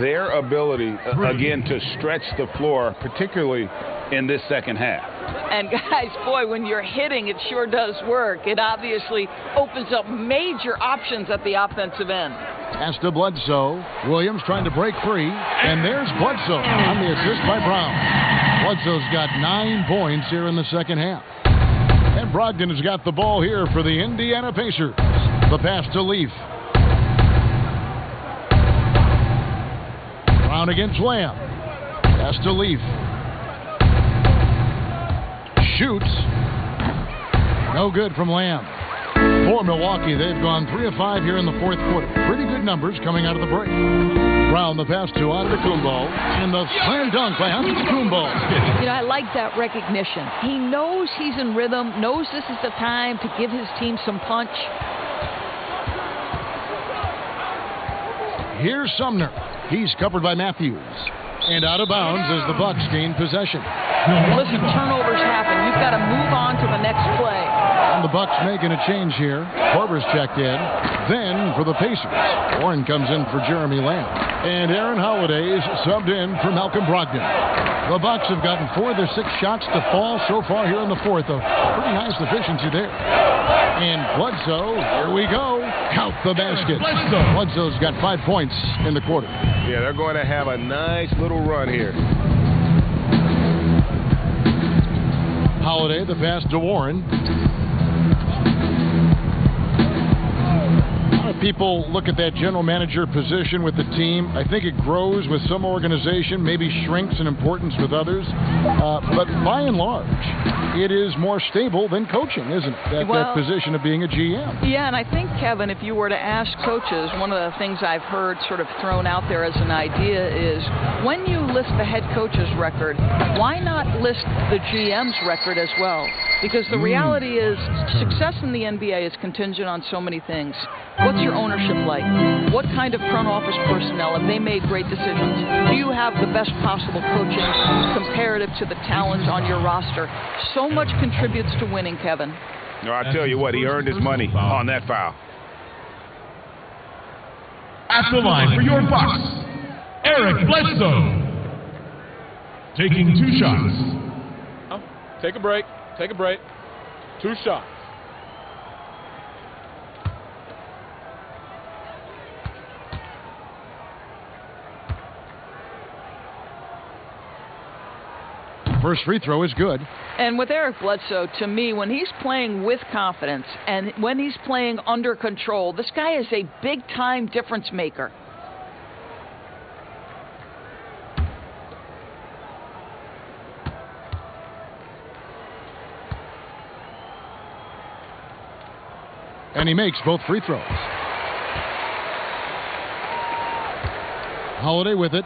Their ability, again, to stretch the floor, particularly in this second half. And guys, boy, when you're hitting, it sure does work. It obviously opens up major options at the offensive end. Pass to Bledsoe. Williams trying to break free. And there's Bledsoe on the assist by Brown. Bledsoe's got 9 points here in the second half. And Brogdon has got the ball here for the Indiana Pacers. The pass to Leaf. Brown against Lamb. Pass to Leaf. Shoots. No good from Lamb. For Milwaukee, they've gone 3 of 5 here in the fourth quarter. Pretty good numbers coming out of the break. Brown, the pass to Antetokounmpo, and the slam dunk by Antetokounmpo. You know, I like that recognition. He knows he's in rhythm, knows this is the time to give his team some punch. Here's Sumner. He's covered by Matthews. And out of bounds as the Bucks gain possession. Listen, turnovers happen. You've got to move on to the next play. And the Bucks making a change here. Korver's checked in. Then for the Pacers, Warren comes in for Jeremy Lamb. And Aaron Holiday's subbed in for Malcolm Brogdon. The Bucks have gotten 4 of their 6 shots to fall so far here in the fourth. A pretty nice efficiency there. And Bledsoe, here we go. Count the basket. Bledsoe's got 5 points in the quarter. Yeah, they're going to have a nice little run here. Holiday, the pass to Warren. People look at that general manager position with the team. I think it grows with some organization, maybe shrinks in importance with others. But by and large, it is more stable than coaching, isn't it? That position of being a GM. Yeah, and I think, Kevin, if you were to ask coaches, one of the things I've heard sort of thrown out there as an idea is when you list the head coach's record, why not list the GM's record as well? Because the reality is, success in the NBA is contingent on so many things. What's your ownership like? What kind of front office personnel? Have they made great decisions? Do you have the best possible coaching comparative to the talent on your roster? So much contributes to winning, Kevin. No, I tell you what, he earned his money on that foul. At the line for your Bucks, Eric Bledsoe. Taking 2 shots. Take a break. Take a break. 2 shots. First free throw is good. And with Eric Bledsoe, to me, when he's playing with confidence and when he's playing under control, this guy is a big-time difference maker. And he makes both free throws. Holiday with it.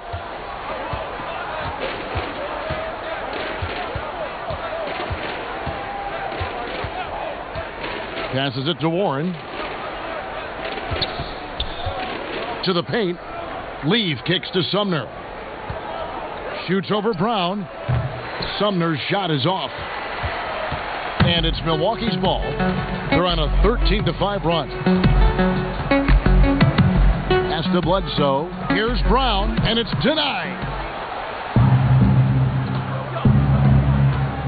Passes it to Warren. To the paint. Leave kicks to Sumner. Shoots over Brown. Sumner's shot is off. And it's Milwaukee's ball. They're on a 13-5 run. Pass to Bledsoe. Here's Brown, and it's denied.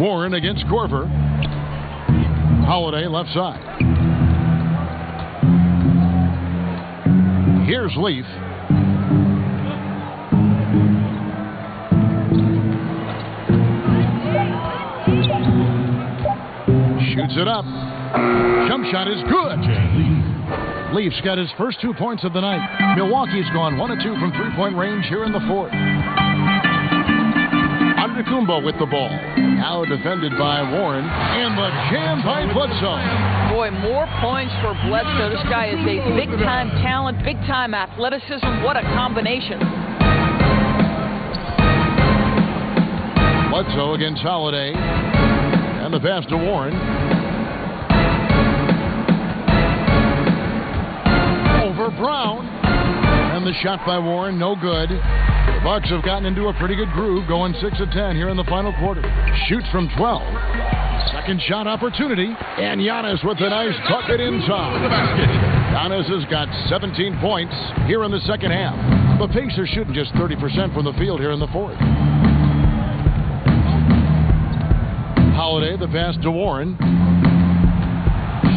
Warren against Korver. Holiday left side. Here's Leaf. Shoots it up. Jump shot is good. Leaf's got his first 2 points of the night. Milwaukee's gone 1 of 2 from three-point range here in the fourth. Antetokounmpo with the ball. Now defended by Warren. And the jam by Bledsoe. Boy, more points for Bledsoe. This guy is a big-time talent, big-time athleticism. What a combination. Bledsoe against Holiday. And the pass to Warren. Over Brown. And the shot by Warren, no good. The Bucks have gotten into a pretty good groove, going 6 of 10 here in the final quarter. Shoots from 12. Second shot opportunity. And Giannis with a nice bucket inside. Giannis has got 17 points here in the second half. The Pacers shooting just 30% from the field here in the fourth. Holiday, the pass to Warren.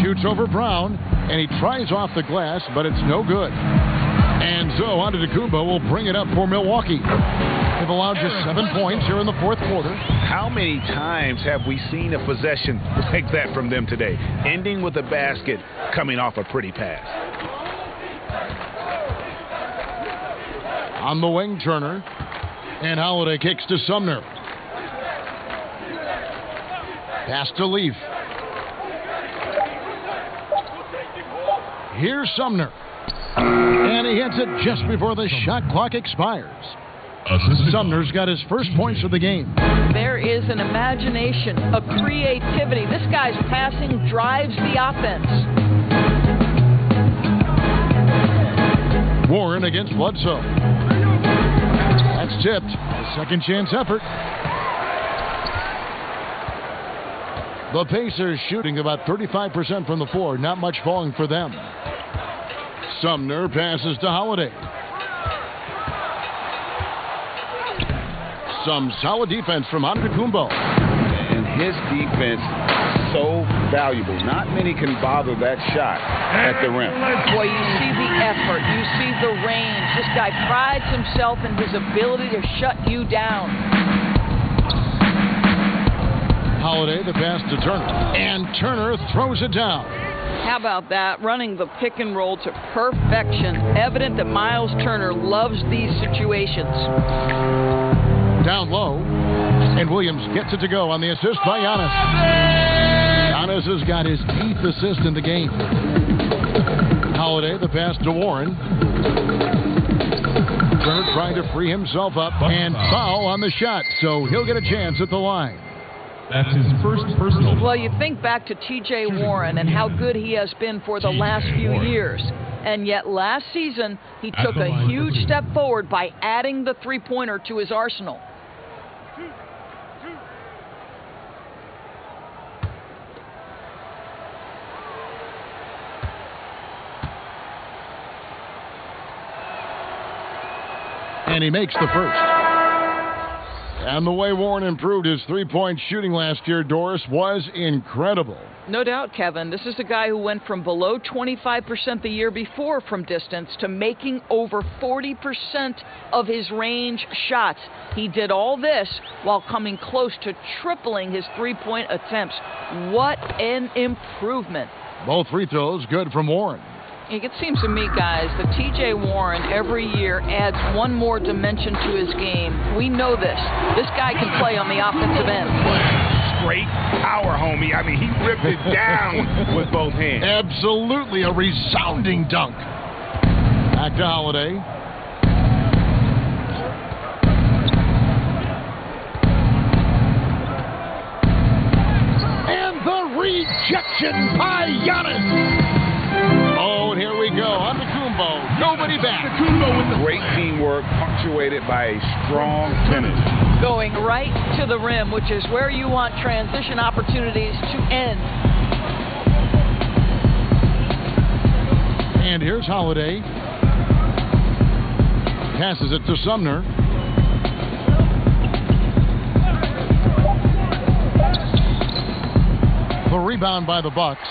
Shoots over Brown, and he tries off the glass, but it's no good. And so Antetokounmpo will bring it up for Milwaukee. They've allowed just 7 points here in the fourth quarter. How many times have we seen a possession like that from them today? Ending with a basket, coming off a pretty pass. On the wing, Turner. And Holiday kicks to Sumner. Pass to Leaf. Here's Sumner. And he hits it just before the shot clock expires. Sumner's got his first points of the game. There is an imagination, a creativity. This guy's passing drives the offense. Warren against Bledsoe. That's tipped. A second chance effort. The Pacers shooting about 35% from the floor. Not much falling for them. Sumner passes to Holiday. Some solid defense from Antetokounmpo. And his defense so valuable. Not many can bother that shot at the rim. Boy, you see the effort. You see the range. This guy prides himself in his ability to shut you down. Holiday, the pass to Turner. And Turner throws it down. How about that? Running the pick and roll to perfection. Evident that Miles Turner loves these situations. Down low. And Williams gets it to go on the assist by Giannis. Giannis has got his 8th assist in the game. Holiday, the pass to Warren. Turner trying to free himself up. And foul on the shot, so he'll get a chance at the line. That's his first personal. Well, you think back to T.J. Warren and how good he has been for the last few years. And yet last season, he took a huge step forward by adding the three-pointer to his arsenal. And he makes the first. And the way Warren improved his three-point shooting last year, Doris, was incredible. No doubt, Kevin. This is a guy who went from below 25% the year before from distance to making over 40% of his range shots. He did all this while coming close to tripling his three-point attempts. What an improvement. Both free throws good from Warren. It seems to me, guys, that T.J. Warren every year adds one more dimension to his game. We know this. This guy can play on the offensive end. Great power, homie. I mean, he ripped it down with both hands. Absolutely a resounding dunk. Back to Holiday. And the rejection by Giannis. Oh, and here we go. Antetokounmpo. Nobody back. Antetokounmpo with the great teamwork, punctuated by a strong finish. Going right to the rim, which is where you want transition opportunities to end. And here's Holiday. Passes it to Sumner. The rebound by the Bucks.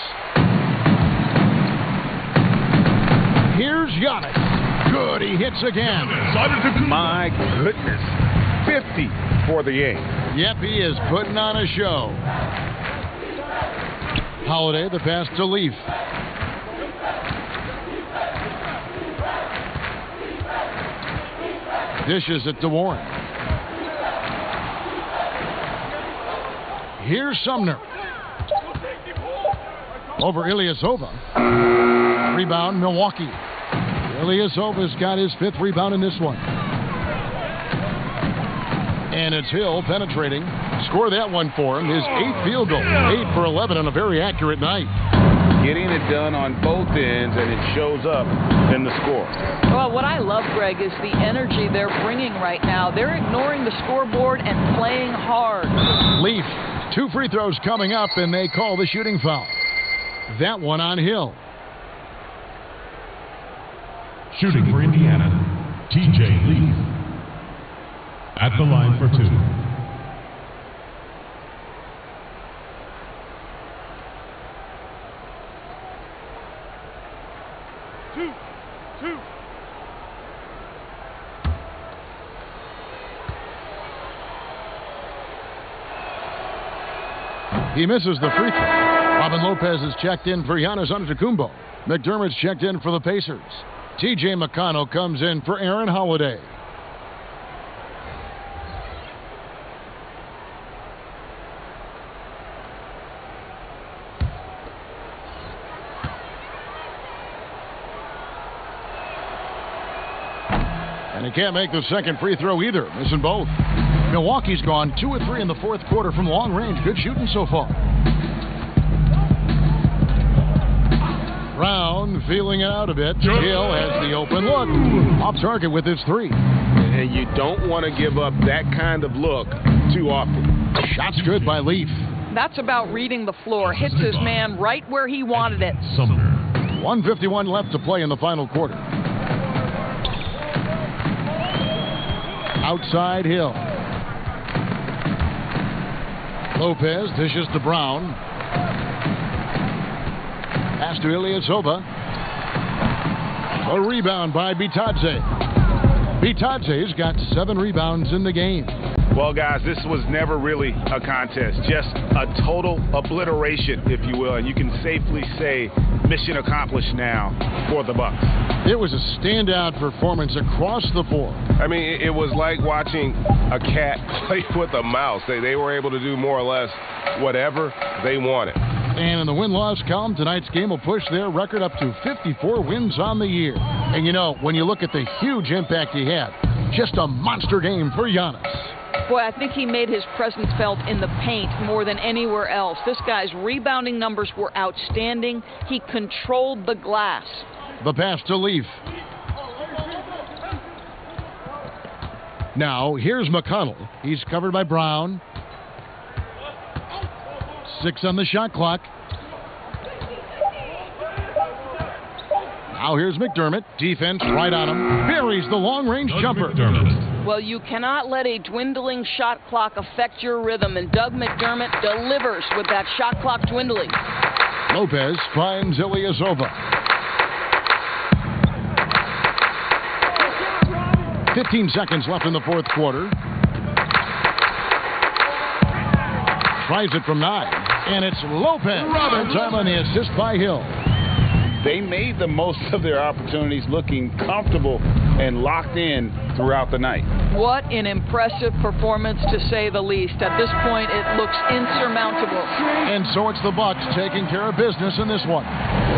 Here's Giannis. Good, he hits again. My goodness. 50 for the game. Yep, he is putting on a show. Holiday, the pass to Leaf. Dishes it to Warren. Here's Sumner. Over Ilyasova. Rebound, Milwaukee. Ilyasova's got his fifth rebound in this one. And it's Hill penetrating. Score that one for him. His eighth field goal. 8 for 11 on a very accurate night. Getting it done on both ends, and it shows up in the score. Well, what I love, Greg, is the energy they're bringing right now. They're ignoring the scoreboard and playing hard. Leaf, 2 free throws coming up, and they call the shooting foul. That one on Hill. Shooting for Indiana, T.J. Leaf. At the line for 2. He misses the free throw. Robin Lopez is checked in for Giannis Antetokounmpo. McDermott's checked in for the Pacers. T.J. McConnell comes in for Aaron Holiday. And he can't make the second free throw either, missing both. Milwaukee's gone 2 of 3 in the fourth quarter from long range. Good shooting so far. Brown feeling it out a bit. Hill has the open look. Off target with his 3. And you don't want to give up that kind of look too often. Shot's good by Leaf. That's about reading the floor. Hits his man right where he wanted it. Sumner. 1:51 left to play in the final quarter. Outside Hill. Lopez dishes to Brown. Pass to Ilyasova. A rebound by Bitadze. Bitadze's got 7 rebounds in the game. Well, guys, this was never really a contest. Just a total obliteration, if you will. And you can safely say mission accomplished now for the Bucks. It was a standout performance across the board. I mean, it was like watching a cat play with a mouse. They were able to do more or less whatever they wanted. And in the win-loss column, tonight's game will push their record up to 54 wins on the year. And you know, when you look at the huge impact he had, just a monster game for Giannis. Boy, I think he made his presence felt in the paint more than anywhere else. This guy's rebounding numbers were outstanding. He controlled the glass. The pass to Leaf. Now, here's McConnell. He's covered by Brown. 6 on the shot clock. Now here's McDermott. Defense right on him. Buries the long-range jumper. Well, you cannot let a dwindling shot clock affect your rhythm, and Doug McDermott delivers with that shot clock dwindling. Lopez finds Ilyasova. 15 seconds left in the fourth quarter. Tries it from 9, and it's Lopez. Time on the assist by Hill. They made the most of their opportunities, looking comfortable and locked in throughout the night. What an impressive performance, to say the least. At this point, it looks insurmountable. And so it's the Bucks taking care of business in this one.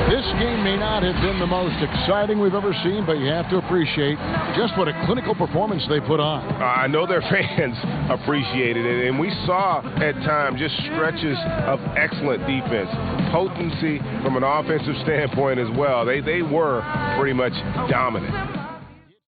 This game may not have been the most exciting we've ever seen, but you have to appreciate just what a clinical performance they put on. I know their fans appreciated it, and we saw at times just stretches of excellent defense, potency from an offensive standpoint as well. They were pretty much dominant.